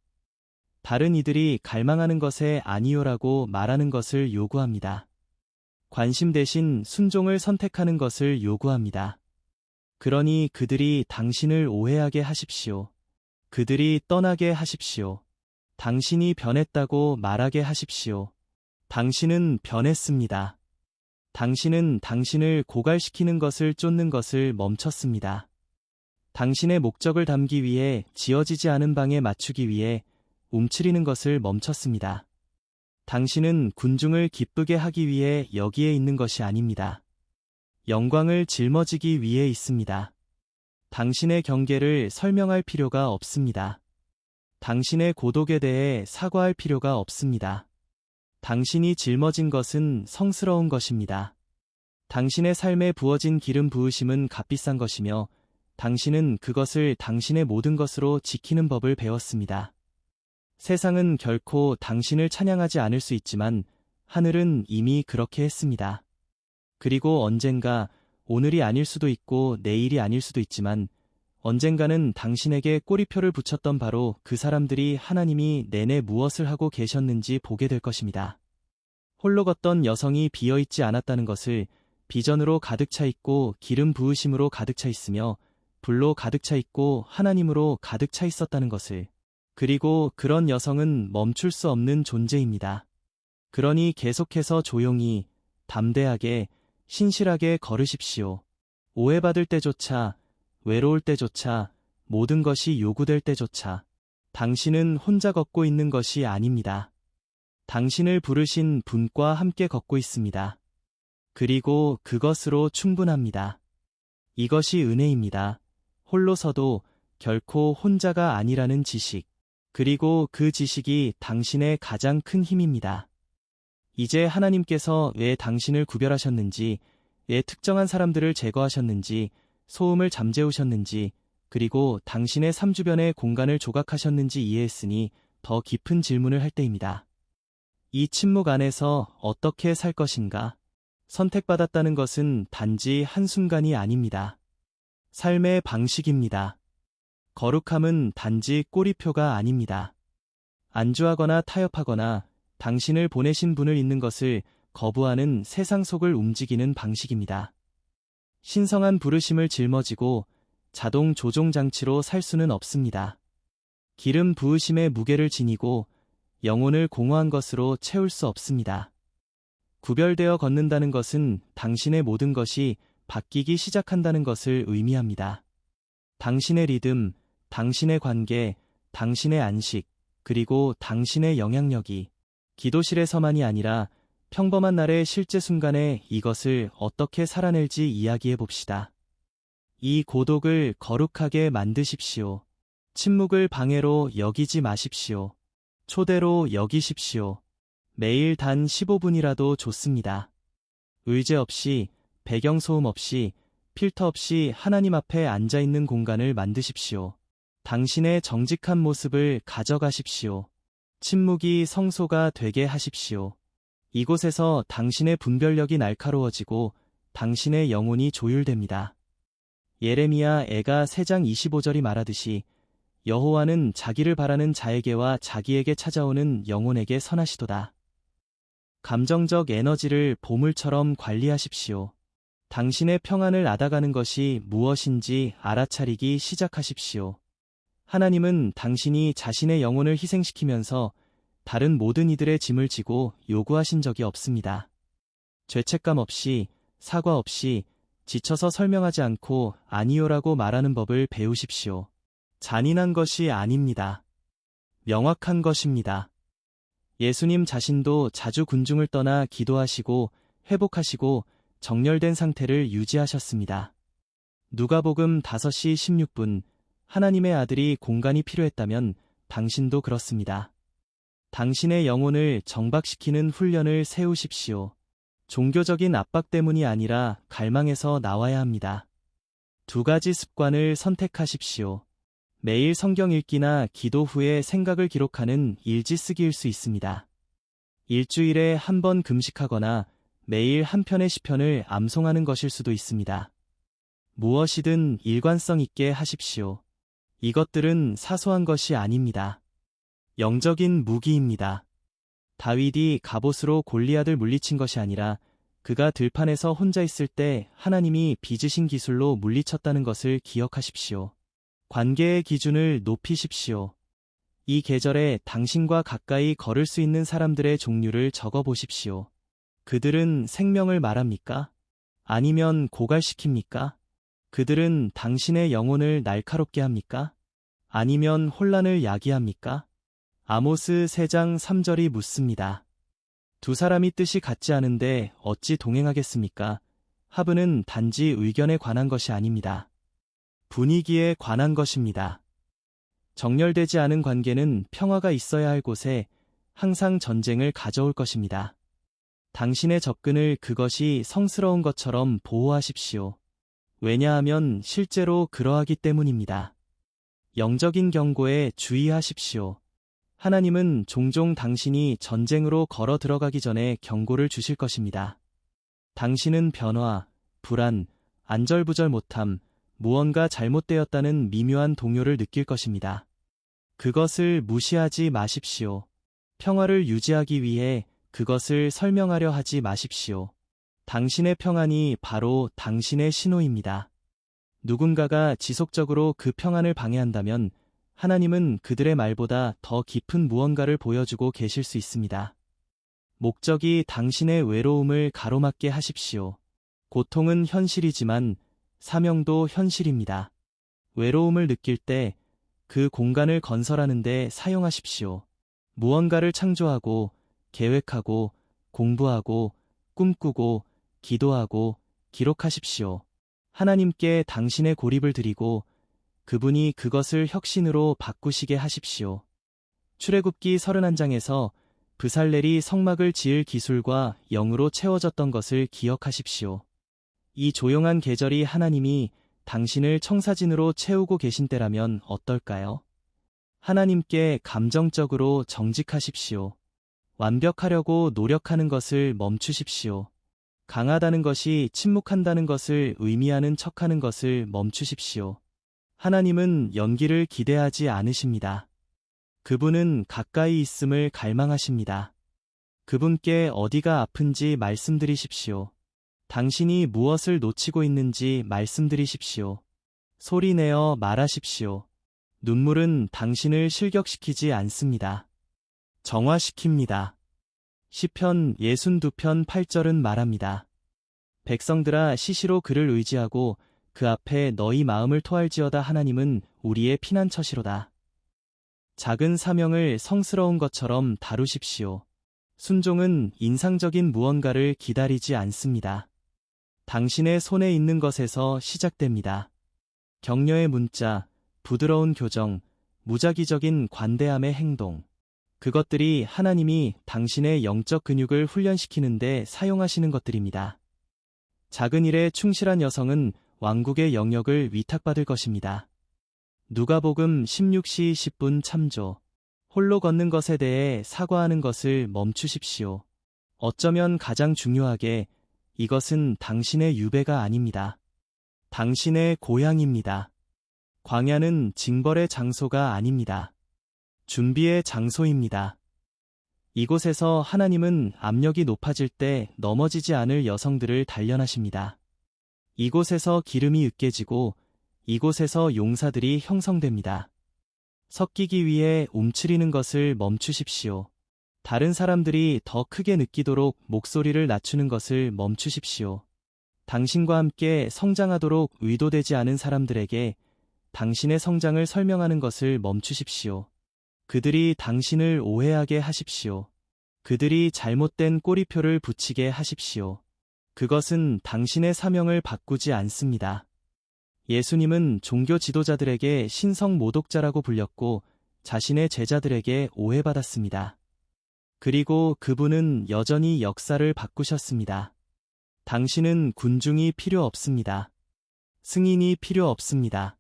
다른 이들이 갈망하는 것에 아니요라고 말하는 것을 요구합니다. 관심 대신 순종을 선택하는 것을 요구합니다. 그러니 그들이 당신을 오해하게 하십시오. 그들이 떠나게 하십시오. 당신이 변했다고 말하게 하십시오. 당신은 변했습니다. 당신은 당신을 고갈시키는 것을 쫓는 것을 멈췄습니다. 당신의 목적을 담기 위해 지어지지 않은 방에 맞추기 위해 움츠리는 것을 멈췄습니다. 당신은 군중을 기쁘게 하기 위해 여기에 있는 것이 아닙니다. 영광을 짊어지기 위해 있습니다. 당신의 경계를 설명할 필요가 없습니다. 당신의 고독에 대해 사과할 필요가 없습니다. 당신이 짊어진 것은 성스러운 것입니다. 당신의 삶에 부어진 기름 부으심은 값비싼 것이며 당신은 그것을 당신의 모든 것으로 지키는 법을 배웠습니다. 세상은 결코 당신을 찬양하지 않을 수 있지만 하늘은 이미 그렇게 했습니다. 그리고 언젠가, 오늘이 아닐 수도 있고 내일이 아닐 수도 있지만 언젠가는 당신에게 꼬리표를 붙였던 바로 그 사람들이 하나님이 내내 무엇을 하고 계셨는지 보게 될 것입니다. 홀로 걷던 여성이 비어있지 않았다는 것을 비전으로 가득 차 있고 기름 부으심으로 가득 차 있으며 불로 가득 차 있고 하나님으로 가득 차 있었다는 것을, 그리고 그런 여성은 멈출 수 없는 존재입니다. 그러니 계속해서 조용히, 담대하게, 신실하게 걸으십시오. 오해받을 때조차, 외로울 때조차, 모든 것이 요구될 때조차 당신은 혼자 걷고 있는 것이 아닙니다. 당신을 부르신 분과 함께 걷고 있습니다. 그리고 그것으로 충분합니다. 이것이 은혜입니다. 홀로 서도 결코 혼자가 아니라는 지식. 그리고 그 지식이 당신의 가장 큰 힘입니다. 이제 하나님께서 왜 당신을 구별하셨는지, 왜 특정한 사람들을 제거하셨는지, 소음을 잠재우셨는지, 그리고 당신의 삶 주변의 공간을 조각하셨는지 이해했으니 더 깊은 질문을 할 때입니다. 이 침묵 안에서 어떻게 살 것인가? 선택받았다는 것은 단지 한순간이 아닙니다. 삶의 방식입니다. 거룩함은 단지 꼬리표가 아닙니다. 안주하거나 타협하거나 당신을 보내신 분을 잊는 것을 거부하는 세상 속을 움직이는 방식입니다. 신성한 부르심을 짊어지고 자동 조종 장치로 살 수는 없습니다. 기름 부으심의 무게를 지니고 영혼을 공허한 것으로 채울 수 없습니다. 구별되어 걷는다는 것은 당신의 모든 것이 바뀌기 시작한다는 것을 의미합니다. 당신의 리듬, 당신의 관계, 당신의 안식, 그리고 당신의 영향력이 기도실에서만이 아니라 평범한 날의 실제 순간에 이것을 어떻게 살아낼지 이야기해 봅시다. 이 고독을 거룩하게 만드십시오. 침묵을 방해로 여기지 마십시오. 초대로 여기십시오. 매일 단 15분이라도 좋습니다. 의제 없이, 배경소음 없이, 필터 없이 하나님 앞에 앉아있는 공간을 만드십시오. 당신의 정직한 모습을 가져가십시오. 침묵이 성소가 되게 하십시오. 이곳에서 당신의 분별력이 날카로워지고 당신의 영혼이 조율됩니다. 예레미야 애가 3장 25절이 말하듯이 여호와는 자기를 바라는 자에게와 자기에게 찾아오는 영혼에게 선하시도다. 감정적 에너지를 보물처럼 관리하십시오. 당신의 평안을 앗아가는 것이 무엇인지 알아차리기 시작하십시오. 하나님은 당신이 자신의 영혼을 희생시키면서 다른 모든 이들의 짐을 지고 요구하신 적이 없습니다. 죄책감 없이, 사과 없이, 지쳐서 설명하지 않고 아니요라고 말하는 법을 배우십시오. 잔인한 것이 아닙니다. 명확한 것입니다. 예수님 자신도 자주 군중을 떠나 기도하시고 회복하시고 정렬된 상태를 유지하셨습니다. 누가복음 5시 16분 하나님의 아들이 공간이 필요했다면 당신도 그렇습니다. 당신의 영혼을 정박시키는 훈련을 세우십시오. 종교적인 압박 때문이 아니라 갈망에서 나와야 합니다. 2가지 습관을 선택하십시오. 매일 성경 읽기나 기도 후에 생각을 기록하는 일지 쓰기일 수 있습니다. 일주일에 한 번 금식하거나 매일 한 편의 시편을 암송하는 것일 수도 있습니다. 무엇이든 일관성 있게 하십시오. 이것들은 사소한 것이 아닙니다. 영적인 무기입니다. 다윗이 갑옷으로 골리앗을 물리친 것이 아니라 그가 들판에서 혼자 있을 때 하나님이 빚으신 기술로 물리쳤다는 것을 기억하십시오. 관계의 기준을 높이십시오. 이 계절에 당신과 가까이 걸을 수 있는 사람들의 종류를 적어보십시오. 그들은 생명을 말합니까? 아니면 고갈시킵니까? 그들은 당신의 영혼을 날카롭게 합니까? 아니면 혼란을 야기합니까? 아모스 3장 3절이 묻습니다. 2사람이 뜻이 같지 않은데 어찌 동행하겠습니까? 합은 단지 의견에 관한 것이 아닙니다. 분위기에 관한 것입니다. 정렬되지 않은 관계는 평화가 있어야 할 곳에 항상 전쟁을 가져올 것입니다. 당신의 접근을 그것이 성스러운 것처럼 보호하십시오. 왜냐하면 실제로 그러하기 때문입니다. 영적인 경고에 주의하십시오. 하나님은 종종 당신이 전쟁으로 걸어 들어가기 전에 경고를 주실 것입니다. 당신은 변화, 불안, 안절부절 못함, 무언가 잘못되었다는 미묘한 동요를 느낄 것입니다. 그것을 무시하지 마십시오. 평화를 유지하기 위해 그것을 설명하려 하지 마십시오. 당신의 평안이 바로 당신의 신호입니다. 누군가가 지속적으로 그 평안을 방해한다면 하나님은 그들의 말보다 더 깊은 무언가를 보여주고 계실 수 있습니다. 목적이 당신의 외로움을 가로막게 하십시오. 고통은 현실이지만 사명도 현실입니다. 외로움을 느낄 때 그 공간을 건설하는 데 사용하십시오. 무언가를 창조하고 계획하고 공부하고 꿈꾸고 기도하고 기록하십시오. 하나님께 당신의 고립을 드리고 그분이 그것을 혁신으로 바꾸시게 하십시오. 출애굽기 31장에서 브살렐이 성막을 지을 기술과 영으로 채워졌던 것을 기억하십시오. 이 조용한 계절이 하나님이 당신을 청사진으로 채우고 계신 때라면 어떨까요? 하나님께 감정적으로 정직하십시오. 완벽하려고 노력하는 것을 멈추십시오. 강하다는 것이 침묵한다는 것을 의미하는 척하는 것을 멈추십시오. 하나님은 연기를 기대하지 않으십니다. 그분은 가까이 있음을 갈망하십니다. 그분께 어디가 아픈지 말씀드리십시오. 당신이 무엇을 놓치고 있는지 말씀드리십시오. 소리내어 말하십시오. 눈물은 당신을 실격시키지 않습니다. 정화시킵니다. 시편 62편 8절은 말합니다. 백성들아 시시로 그를 의지하고 그 앞에 너희 마음을 토할지어다. 하나님은 우리의 피난처시로다. 작은 사명을 성스러운 것처럼 다루십시오. 순종은 인상적인 무언가를 기다리지 않습니다. 당신의 손에 있는 것에서 시작됩니다. 격려의 문자, 부드러운 교정, 무작위적인 관대함의 행동. 그것들이 하나님이 당신의 영적 근육을 훈련시키는데 사용하시는 것들입니다. 작은 일에 충실한 여성은 왕국의 영역을 위탁받을 것입니다. 누가복음 16시 10분 참조. 홀로 걷는 것에 대해 사과하는 것을 멈추십시오. 어쩌면 가장 중요하게 이것은 당신의 유배가 아닙니다. 당신의 고향입니다. 광야는 징벌의 장소가 아닙니다. 준비의 장소입니다. 이곳에서 하나님은 압력이 높아질 때 넘어지지 않을 여성들을 단련하십니다. 이곳에서 기름이 으깨지고 이곳에서 용사들이 형성됩니다. 섞이기 위해 움츠리는 것을 멈추십시오. 다른 사람들이 더 크게 느끼도록 목소리를 낮추는 것을 멈추십시오. 당신과 함께 성장하도록 의도되지 않은 사람들에게 당신의 성장을 설명하는 것을 멈추십시오. 그들이 당신을 오해하게 하십시오. 그들이 잘못된 꼬리표를 붙이게 하십시오. 그것은 당신의 사명을 바꾸지 않습니다. 예수님은 종교 지도자들에게 신성 모독자라고 불렸고 자신의 제자들에게 오해받았습니다. 그리고 그분은 여전히 역사를 바꾸셨습니다. 당신은 군중이 필요 없습니다. 승인이 필요 없습니다.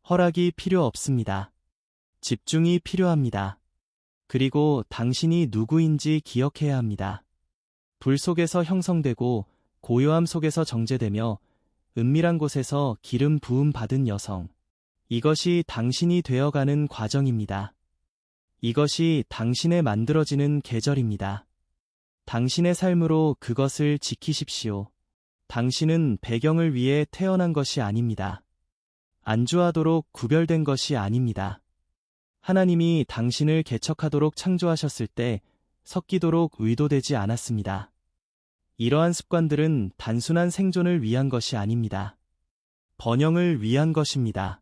허락이 필요 없습니다. 집중이 필요합니다. 그리고 당신이 누구인지 기억해야 합니다. 불 속에서 형성되고 고요함 속에서 정제되며 은밀한 곳에서 기름 부음 받은 여성. 이것이 당신이 되어가는 과정입니다. 이것이 당신의 만들어지는 계절입니다. 당신의 삶으로 그것을 지키십시오. 당신은 배경을 위해 태어난 것이 아닙니다. 안주하도록 구별된 것이 아닙니다. 하나님이 당신을 개척하도록 창조하셨을 때 섞이도록 의도되지 않았습니다. 이러한 습관들은 단순한 생존을 위한 것이 아닙니다. 번영을 위한 것입니다.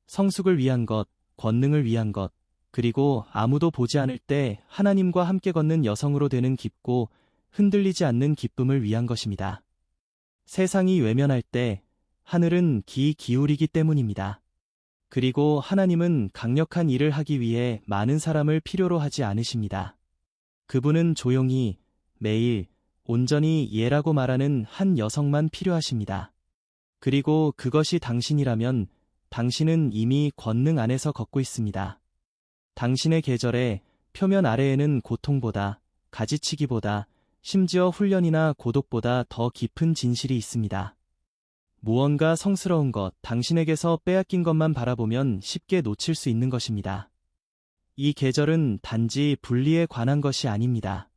성숙을 위한 것, 권능을 위한 것, 그리고 아무도 보지 않을 때 하나님과 함께 걷는 여성으로 되는 깊고 흔들리지 않는 기쁨을 위한 것입니다. 세상이 외면할 때 하늘은 귀 기울이기 때문입니다. 그리고 하나님은 강력한 일을 하기 위해 많은 사람을 필요로 하지 않으십니다. 그분은 조용히, 매일, 온전히 예라고 말하는 한 여성만 필요하십니다. 그리고 그것이 당신이라면 당신은 이미 권능 안에서 걷고 있습니다. 당신의 계절에 표면 아래에는 고통보다, 가지치기보다, 심지어 훈련이나 고독보다 더 깊은 진실이 있습니다. 무언가 성스러운 것, 당신에게서 빼앗긴 것만 바라보면 쉽게 놓칠 수 있는 것입니다. 이 계절은 단지 분리에 관한 것이 아닙니다.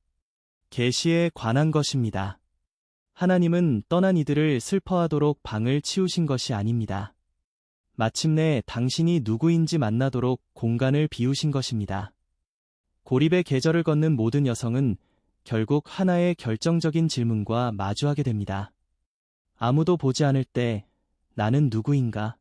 계시에 관한 것입니다. 하나님은 떠난 이들을 슬퍼하도록 방을 치우신 것이 아닙니다. 마침내 당신이 누구인지 만나도록 공간을 비우신 것입니다. 고립의 계절을 걷는 모든 여성은 결국 하나의 결정적인 질문과 마주하게 됩니다. 아무도 보지 않을 때 나는 누구인가?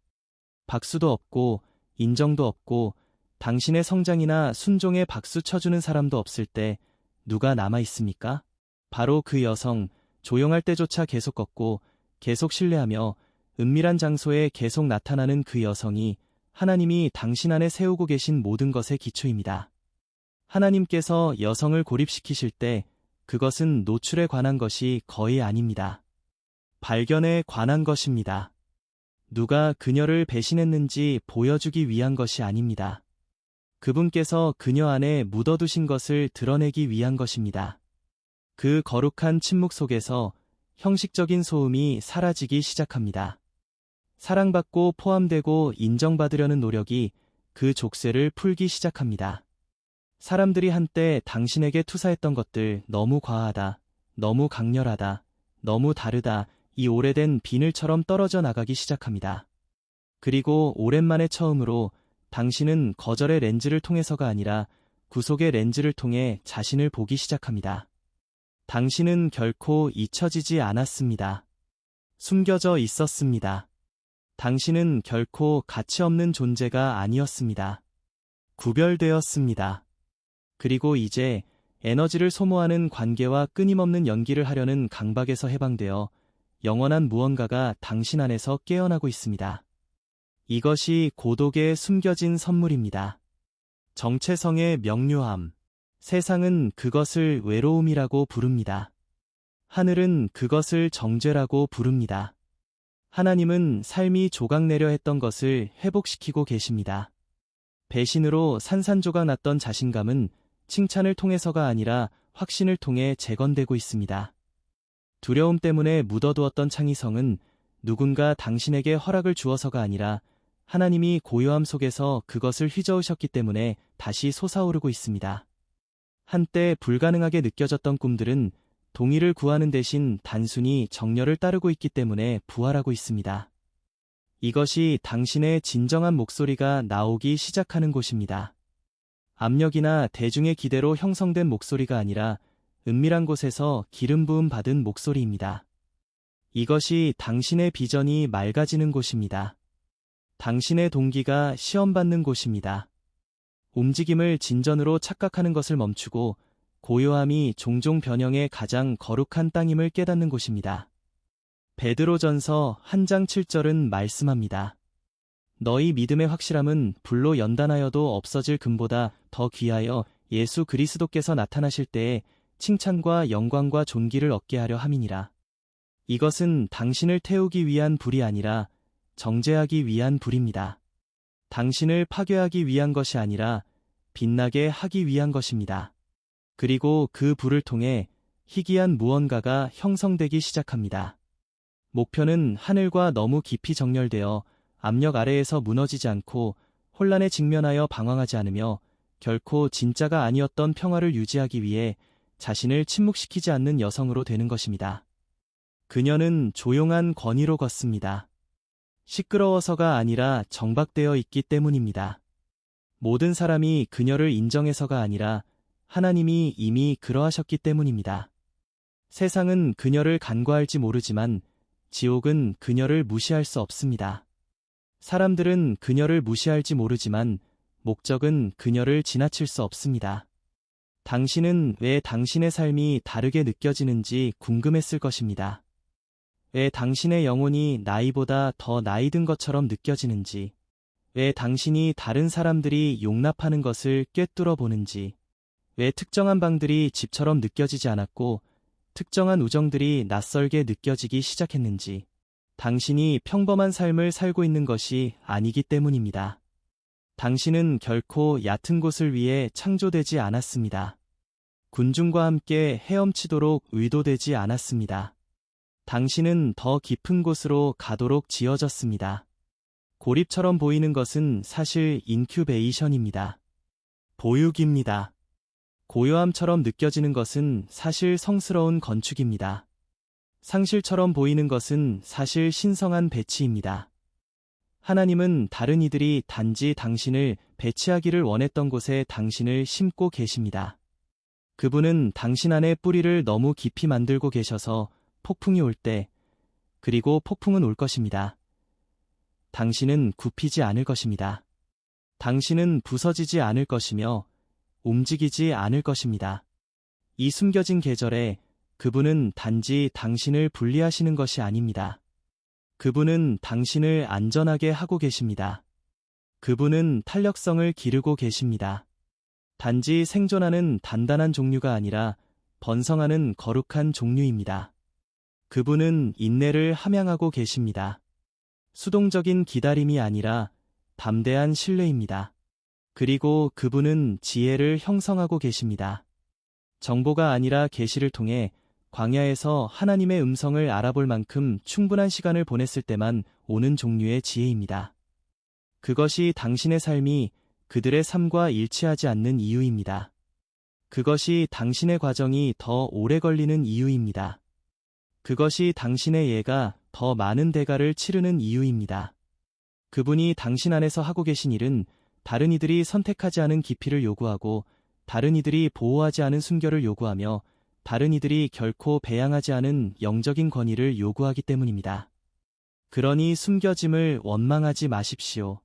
박수도 없고 인정도 없고 당신의 성장이나 순종에 박수 쳐주는 사람도 없을 때 누가 남아 있습니까? 바로 그 여성, 조용할 때조차 계속 걷고 계속 신뢰하며 은밀한 장소에 계속 나타나는 그 여성이 하나님이 당신 안에 세우고 계신 모든 것의 기초입니다. 하나님께서 여성을 고립시키실 때 그것은 노출에 관한 것이 거의 아닙니다. 발견에 관한 것입니다. 누가 그녀를 배신했는지 보여주기 위한 것이 아닙니다. 그분께서 그녀 안에 묻어두신 것을 드러내기 위한 것입니다. 그 거룩한 침묵 속에서 형식적인 소음이 사라지기 시작합니다. 사랑받고 포함되고 인정받으려는 노력이 그 족쇄를 풀기 시작합니다. 사람들이 한때 당신에게 투사했던 것들, 너무 과하다, 너무 강렬하다, 너무 다르다, 이 오래된 비늘처럼 떨어져 나가기 시작합니다. 그리고 오랜만에 처음으로 당신은 거절의 렌즈를 통해서가 아니라 구속의 렌즈를 통해 자신을 보기 시작합니다. 당신은 결코 잊혀지지 않았습니다. 숨겨져 있었습니다. 당신은 결코 가치 없는 존재가 아니었습니다. 구별되었습니다. 그리고 이제 에너지를 소모하는 관계와 끊임없는 연기를 하려는 강박에서 해방되어 영원한 무언가가 당신 안에서 깨어나고 있습니다. 이것이 고독의 숨겨진 선물입니다. 정체성의 명료함. 세상은 그것을 외로움이라고 부릅니다. 하늘은 그것을 정죄라고 부릅니다. 하나님은 삶이 조각내려 했던 것을 회복시키고 계십니다. 배신으로 산산조각 났던 자신감은 칭찬을 통해서가 아니라 확신을 통해 재건되고 있습니다. 두려움 때문에 묻어두었던 창의성은 누군가 당신에게 허락을 주어서가 아니라 하나님이 고요함 속에서 그것을 휘저으셨기 때문에 다시 솟아오르고 있습니다. 한때 불가능하게 느껴졌던 꿈들은 동의를 구하는 대신 단순히 정열을 따르고 있기 때문에 부활하고 있습니다. 이것이 당신의 진정한 목소리가 나오기 시작하는 곳입니다. 압력이나 대중의 기대로 형성된 목소리가 아니라 은밀한 곳에서 기름 부음 받은 목소리입니다. 이것이 당신의 비전이 맑아지는 곳입니다. 당신의 동기가 시험받는 곳입니다. 움직임을 진전으로 착각하는 것을 멈추고 고요함이 종종 변형의 가장 거룩한 땅임을 깨닫는 곳입니다. 베드로전서 1장 7절은 말씀합니다. 너희 믿음의 확실함은 불로 연단하여도 없어질 금보다 더 귀하여 예수 그리스도께서 나타나실 때에 칭찬과 영광과 존귀를 얻게 하려 함이니라. 이것은 당신을 태우기 위한 불이 아니라 정죄하기 위한 불입니다. 당신을 파괴하기 위한 것이 아니라 빛나게 하기 위한 것입니다. 그리고 그 불을 통해 희귀한 무언가가 형성되기 시작합니다. 목표는 하늘과 너무 깊이 정렬되어 압력 아래에서 무너지지 않고 혼란에 직면하여 방황하지 않으며 결코 진짜가 아니었던 평화를 유지하기 위해 자신을 침묵시키지 않는 여성으로 되는 것입니다. 그녀는 조용한 권위로 걷습니다. 시끄러워서가 아니라 정박되어 있기 때문입니다. 모든 사람이 그녀를 인정해서가 아니라 하나님이 이미 그러하셨기 때문입니다. 세상은 그녀를 간과할지 모르지만 지옥은 그녀를 무시할 수 없습니다. 사람들은 그녀를 무시할지 모르지만 목적은 그녀를 지나칠 수 없습니다. 당신은 왜 당신의 삶이 다르게 느껴지는지 궁금했을 것입니다. 왜 당신의 영혼이 나이보다 더 나이 든 것처럼 느껴지는지, 왜 당신이 다른 사람들이 용납하는 것을 꿰뚫어 보는지, 왜 특정한 방들이 집처럼 느껴지지 않았고 특정한 우정들이 낯설게 느껴지기 시작했는지, 당신이 평범한 삶을 살고 있는 것이 아니기 때문입니다. 당신은 결코 얕은 곳을 위해 창조되지 않았습니다. 군중과 함께 헤엄치도록 의도되지 않았습니다. 당신은 더 깊은 곳으로 가도록 지어졌습니다. 고립처럼 보이는 것은 사실 인큐베이션입니다. 보육입니다. 고요함처럼 느껴지는 것은 사실 성스러운 건축입니다. 상실처럼 보이는 것은 사실 신성한 배치입니다. 하나님은 다른 이들이 단지 당신을 배치하기를 원했던 곳에 당신을 심고 계십니다. 그분은 당신 안에 뿌리를 너무 깊이 만들고 계셔서 폭풍이 올 때, 그리고 폭풍은 올 것입니다. 당신은 굽히지 않을 것입니다. 당신은 부서지지 않을 것이며 움직이지 않을 것입니다. 이 숨겨진 계절에 그분은 단지 당신을 분리하시는 것이 아닙니다. 그분은 당신을 안전하게 하고 계십니다. 그분은 탄력성을 기르고 계십니다. 단지 생존하는 단단한 종류가 아니라 번성하는 거룩한 종류입니다. 그분은 인내를 함양하고 계십니다. 수동적인 기다림이 아니라 담대한 신뢰입니다. 그리고 그분은 지혜를 형성하고 계십니다. 정보가 아니라 계시를 통해 광야에서 하나님의 음성을 알아볼 만큼 충분한 시간을 보냈을 때만 오는 종류의 지혜입니다. 그것이 당신의 삶이 그들의 삶과 일치하지 않는 이유입니다. 그것이 당신의 과정이 더 오래 걸리는 이유입니다. 그것이 당신의 예가 더 많은 대가를 치르는 이유입니다. 그분이 당신 안에서 하고 계신 일은 다른 이들이 선택하지 않은 깊이를 요구하고 다른 이들이 보호하지 않은 순결을 요구하며 다른 이들이 결코 배양하지 않은 영적인 권위를 요구하기 때문입니다. 그러니 숨겨짐을 원망하지 마십시오.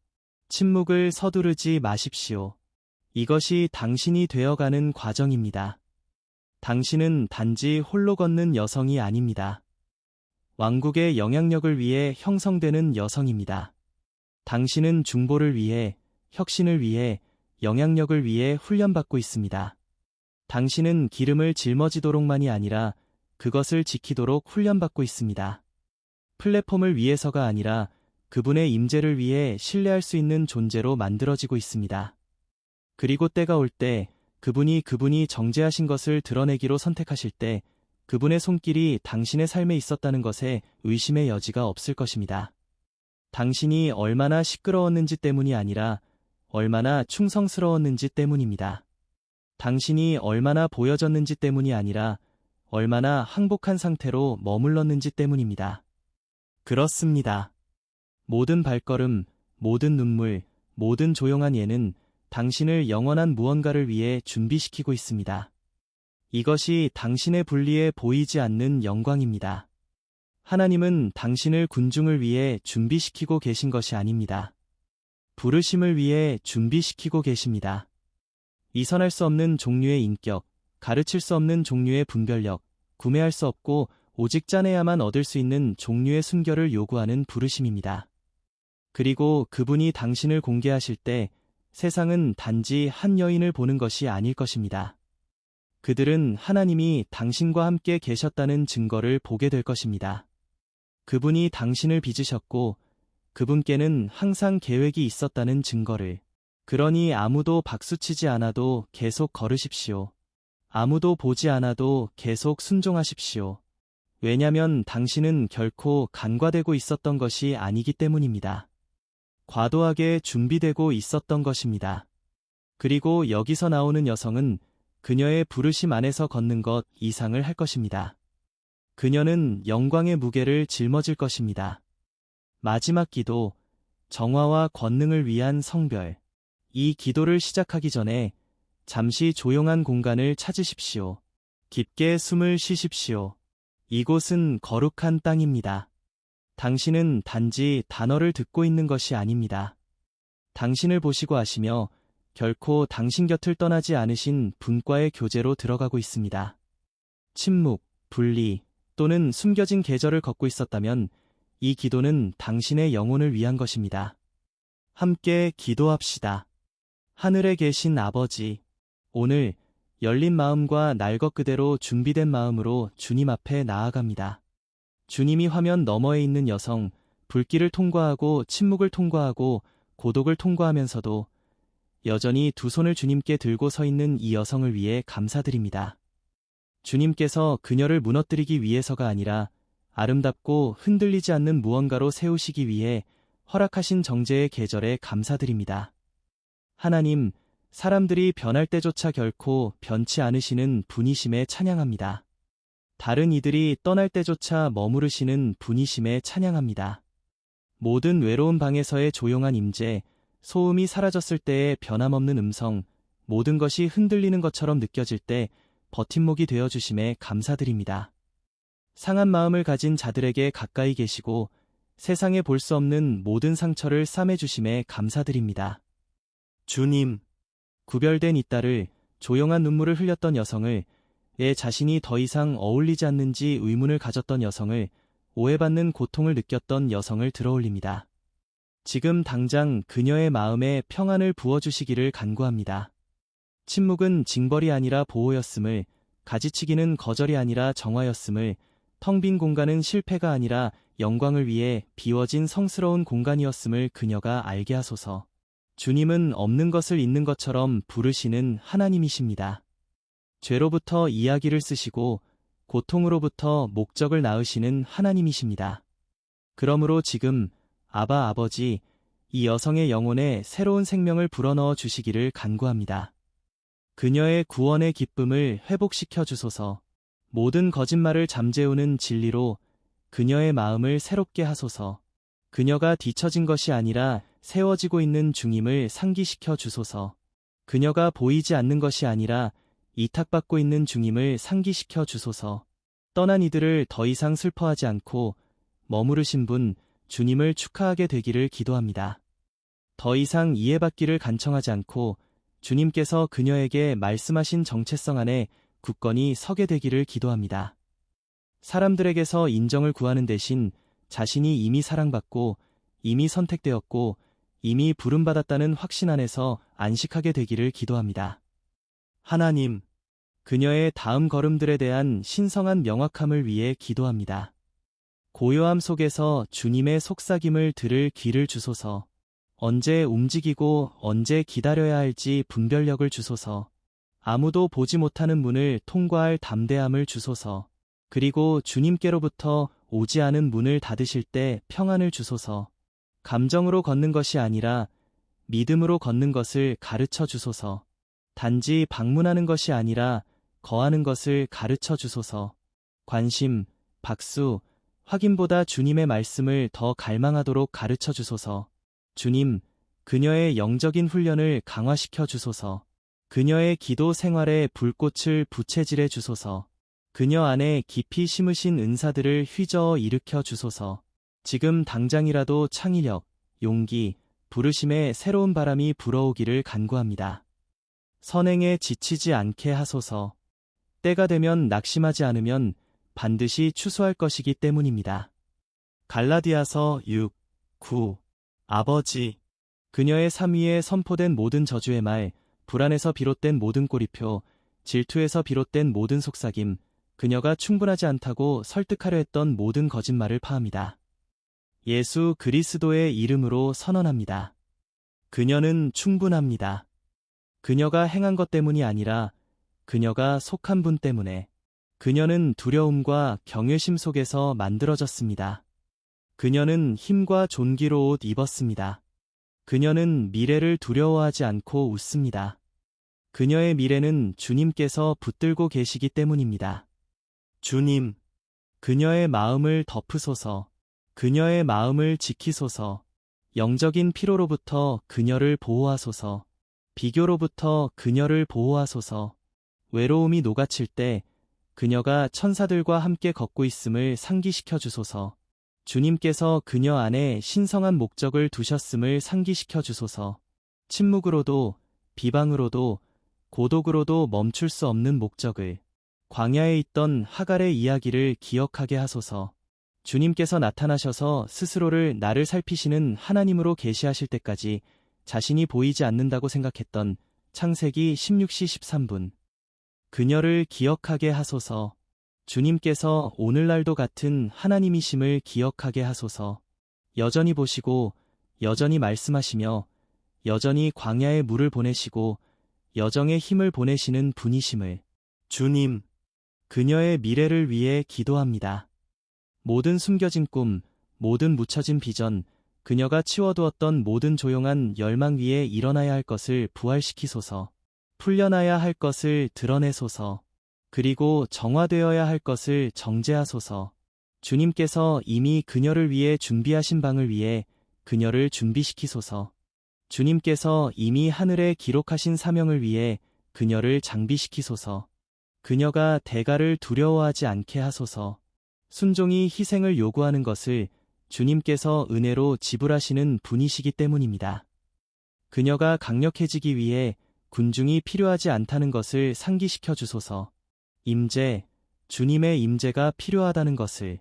침묵을 서두르지 마십시오. 이것이 당신이 되어가는 과정입니다. 당신은 단지 홀로 걷는 여성이 아닙니다. 왕국의 영향력을 위해 형성되는 여성입니다. 당신은 중보를 위해, 혁신을 위해, 영향력을 위해 훈련받고 있습니다. 당신은 기름을 짊어지도록만이 아니라 그것을 지키도록 훈련받고 있습니다. 플랫폼을 위해서가 아니라 그분의 임재를 위해 신뢰할 수 있는 존재로 만들어지고 있습니다. 그리고 때가 올 때 그분이 정죄하신 것을 드러내기로 선택하실 때 그분의 손길이 당신의 삶에 있었다는 것에 의심의 여지가 없을 것입니다. 당신이 얼마나 시끄러웠는지 때문이 아니라 얼마나 충성스러웠는지 때문입니다. 당신이 얼마나 보여졌는지 때문이 아니라 얼마나 항복한 상태로 머물렀는지 때문입니다. 그렇습니다. 모든 발걸음, 모든 눈물, 모든 조용한 예는 당신을 영원한 무언가를 위해 준비시키고 있습니다. 이것이 당신의 분리에 보이지 않는 영광입니다. 하나님은 당신을 군중을 위해 준비시키고 계신 것이 아닙니다. 부르심을 위해 준비시키고 계십니다. 이선할 수 없는 종류의 인격, 가르칠 수 없는 종류의 분별력, 구매할 수 없고 오직 짜내야만 얻을 수 있는 종류의 순결을 요구하는 부르심입니다. 그리고 그분이 당신을 공개하실 때 세상은 단지 한 여인을 보는 것이 아닐 것입니다. 그들은 하나님이 당신과 함께 계셨다는 증거를 보게 될 것입니다. 그분이 당신을 빚으셨고 그분께는 항상 계획이 있었다는 증거를. 그러니 아무도 박수치지 않아도 계속 걸으십시오. 아무도 보지 않아도 계속 순종하십시오. 왜냐면 당신은 결코 간과되고 있었던 것이 아니기 때문입니다. 과도하게 준비되고 있었던 것입니다. 그리고 여기서 나오는 여성은 그녀의 부르심 안에서 걷는 것 이상을 할 것입니다. 그녀는 영광의 무게를 짊어질 것입니다. 마지막 기도, 정화와 권능을 위한 성별. 이 기도를 시작하기 전에 잠시 조용한 공간을 찾으십시오. 깊게 숨을 쉬십시오. 이곳은 거룩한 땅입니다. 당신은 단지 단어를 듣고 있는 것이 아닙니다. 당신을 보시고 아시며 결코 당신 곁을 떠나지 않으신 분과의 교제로 들어가고 있습니다. 침묵, 분리 또는 숨겨진 계절을 걷고 있었다면 이 기도는 당신의 영혼을 위한 것입니다. 함께 기도합시다. 하늘에 계신 아버지, 오늘 열린 마음과 날 것 그대로 준비된 마음으로 주님 앞에 나아갑니다. 주님이 화면 너머에 있는 여성, 불길을 통과하고 침묵을 통과하고 고독을 통과하면서도 여전히 두 손을 주님께 들고 서 있는 이 여성을 위해 감사드립니다. 주님께서 그녀를 무너뜨리기 위해서가 아니라 아름답고 흔들리지 않는 무언가로 세우시기 위해 허락하신 정죄의 계절에 감사드립니다. 하나님, 사람들이 변할 때조차 결코 변치 않으시는 분이심에 찬양합니다. 다른 이들이 떠날 때조차 머무르시는 분이심에 찬양합니다. 모든 외로운 방에서의 조용한 임재, 소음이 사라졌을 때의 변함없는 음성, 모든 것이 흔들리는 것처럼 느껴질 때 버팀목이 되어주심에 감사드립니다. 상한 마음을 가진 자들에게 가까이 계시고 세상에 볼 수 없는 모든 상처를 싸매주심에 감사드립니다. 주님, 구별된 이딸을, 조용한 눈물을 흘렸던 여성을, 내 자신이 더 이상 어울리지 않는지 의문을 가졌던 여성을, 오해받는 고통을 느꼈던 여성을 들어올립니다. 지금 당장 그녀의 마음에 평안을 부어주시기를 간구합니다. 침묵은 징벌이 아니라 보호였음을, 가지치기는 거절이 아니라 정화였음을, 텅 빈 공간은 실패가 아니라 영광을 위해 비워진 성스러운 공간이었음을 그녀가 알게 하소서. 주님은 없는 것을 있는 것처럼 부르시는 하나님이십니다. 죄로부터 이야기를 쓰시고 고통으로부터 목적을 낳으시는 하나님이십니다. 그러므로 지금 아바 아버지, 이 여성의 영혼에 새로운 생명을 불어넣어 주시기를 간구합니다. 그녀의 구원의 기쁨을 회복시켜 주소서. 모든 거짓말을 잠재우는 진리로 그녀의 마음을 새롭게 하소서. 그녀가 뒤처진 것이 아니라 세워지고 있는 중임을 상기시켜 주소서. 그녀가 보이지 않는 것이 아니라 이탁받고 있는 중임을 상기시켜 주소서. 떠난 이들을 더 이상 슬퍼하지 않고 머무르신 분 주님을 축하하게 되기를 기도합니다. 더 이상 이해받기를 간청하지 않고 주님께서 그녀에게 말씀하신 정체성 안에 굳건히 서게 되기를 기도합니다. 사람들에게서 인정을 구하는 대신 자신이 이미 사랑받고 이미 선택되었고 이미 부름받았다는 확신 안에서 안식하게 되기를 기도합니다. 하나님, 그녀의 다음 걸음들에 대한 신성한 명확함을 위해 기도합니다. 고요함 속에서 주님의 속삭임을 들을 귀를 주소서. 언제 움직이고 언제 기다려야 할지 분별력을 주소서. 아무도 보지 못하는 문을 통과할 담대함을 주소서. 그리고 주님께로부터 오지 않은 문을 닫으실 때 평안을 주소서. 감정으로 걷는 것이 아니라 믿음으로 걷는 것을 가르쳐 주소서. 단지 방문하는 것이 아니라 거하는 것을 가르쳐 주소서. 관심, 박수, 확인보다 주님의 말씀을 더 갈망하도록 가르쳐 주소서. 주님, 그녀의 영적인 훈련을 강화시켜 주소서. 그녀의 기도 생활에 불꽃을 부채질해 주소서. 그녀 안에 깊이 심으신 은사들을 휘저어 일으켜 주소서. 지금 당장이라도 창의력, 용기, 부르심의 새로운 바람이 불어오기를 간구합니다. 선행에 지치지 않게 하소서. 때가 되면 낙심하지 않으면 반드시 추수할 것이기 때문입니다. 갈라디아서 6, 9. 아버지. 그녀의 삶 위에 선포된 모든 저주의 말, 불안에서 비롯된 모든 꼬리표, 질투에서 비롯된 모든 속삭임, 그녀가 충분하지 않다고 설득하려 했던 모든 거짓말을 파합니다. 예수 그리스도의 이름으로 선언합니다. 그녀는 충분합니다. 그녀가 행한 것 때문이 아니라 그녀가 속한 분 때문에. 그녀는 두려움과 경외심 속에서 만들어졌습니다. 그녀는 힘과 존귀로 옷 입었습니다. 그녀는 미래를 두려워하지 않고 웃습니다. 그녀의 미래는 주님께서 붙들고 계시기 때문입니다. 주님, 그녀의 마음을 덮으소서. 그녀의 마음을 지키소서. 영적인 피로로부터 그녀를 보호하소서. 비교로부터 그녀를 보호하소서. 외로움이 녹아칠 때 그녀가 천사들과 함께 걷고 있음을 상기시켜 주소서. 주님께서 그녀 안에 신성한 목적을 두셨음을 상기시켜 주소서. 침묵으로도, 비방으로도, 고독으로도 멈출 수 없는 목적을, 광야에 있던 하갈의 이야기를 기억하게 하소서. 주님께서 나타나셔서 스스로를 나를 살피시는 하나님으로 계시하실 때까지 자신이 보이지 않는다고 생각했던 창세기 16시 13분. 그녀를 기억하게 하소서. 주님께서 오늘날도 같은 하나님이심을 기억하게 하소서. 여전히 보시고, 여전히 말씀하시며, 여전히 광야에 물을 보내시고, 여정의 힘을 보내시는 분이심을. 주님, 그녀의 미래를 위해 기도합니다. 모든 숨겨진 꿈, 모든 묻혀진 비전, 그녀가 치워두었던 모든 조용한 열망 위에 일어나야 할 것을 부활시키소서. 풀려나야 할 것을 드러내소서. 그리고 정화되어야 할 것을 정죄하소서. 주님께서 이미 그녀를 위해 준비하신 방을 위해 그녀를 준비시키소서. 주님께서 이미 하늘에 기록하신 사명을 위해 그녀를 장비시키소서. 그녀가 대가를 두려워하지 않게 하소서. 순종이 희생을 요구하는 것을 주님께서 은혜로 지불하시는 분이시기 때문입니다. 그녀가 강력해지기 위해 군중이 필요하지 않다는 것을 상기시켜 주소서. 임재, 주님의 임재가 필요하다는 것을.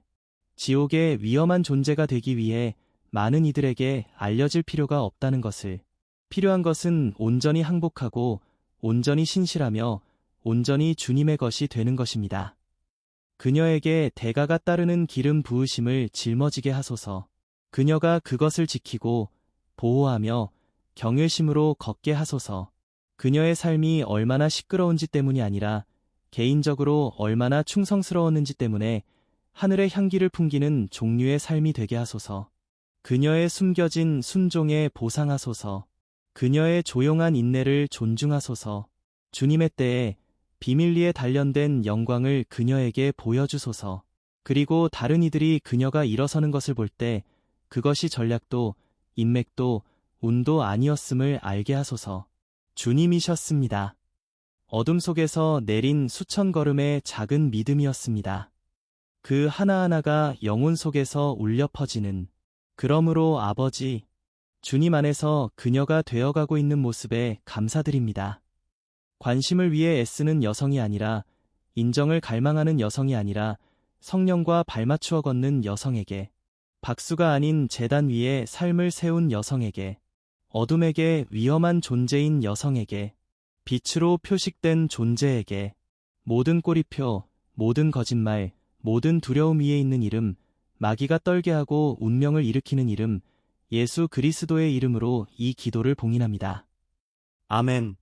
지옥의 위험한 존재가 되기 위해 많은 이들에게 알려질 필요가 없다는 것을. 필요한 것은 온전히 항복하고 온전히 신실하며 온전히 주님의 것이 되는 것입니다. 그녀에게 대가가 따르는 기름 부으심을 짊어지게 하소서. 그녀가 그것을 지키고 보호하며 경외심으로 걷게 하소서. 그녀의 삶이 얼마나 시끄러운지 때문이 아니라 개인적으로 얼마나 충성스러웠는지 때문에 하늘의 향기를 풍기는 종류의 삶이 되게 하소서. 그녀의 숨겨진 순종에 보상하소서. 그녀의 조용한 인내를 존중하소서. 주님의 때에 비밀리에 단련된 영광을 그녀에게 보여주소서. 그리고 다른 이들이 그녀가 일어서는 것을 볼 때 그것이 전략도 인맥도 운도 아니었음을 알게 하소서. 주님이셨습니다. 어둠 속에서 내린 수천 걸음의 작은 믿음이었습니다. 그 하나하나가 영혼 속에서 울려 퍼지는. 그러므로 아버지, 주님 안에서 그녀가 되어가고 있는 모습에 감사드립니다. 관심을 위해 애쓰는 여성이 아니라, 인정을 갈망하는 여성이 아니라 성령과 발맞추어 걷는 여성에게, 박수가 아닌 제단 위에 삶을 세운 여성에게, 어둠에게 위험한 존재인 여성에게, 빛으로 표식된 존재에게, 모든 꼬리표, 모든 거짓말, 모든 두려움 위에 있는 이름, 마귀가 떨게 하고 운명을 일으키는 이름, 예수 그리스도의 이름으로 이 기도를 봉인합니다. 아멘.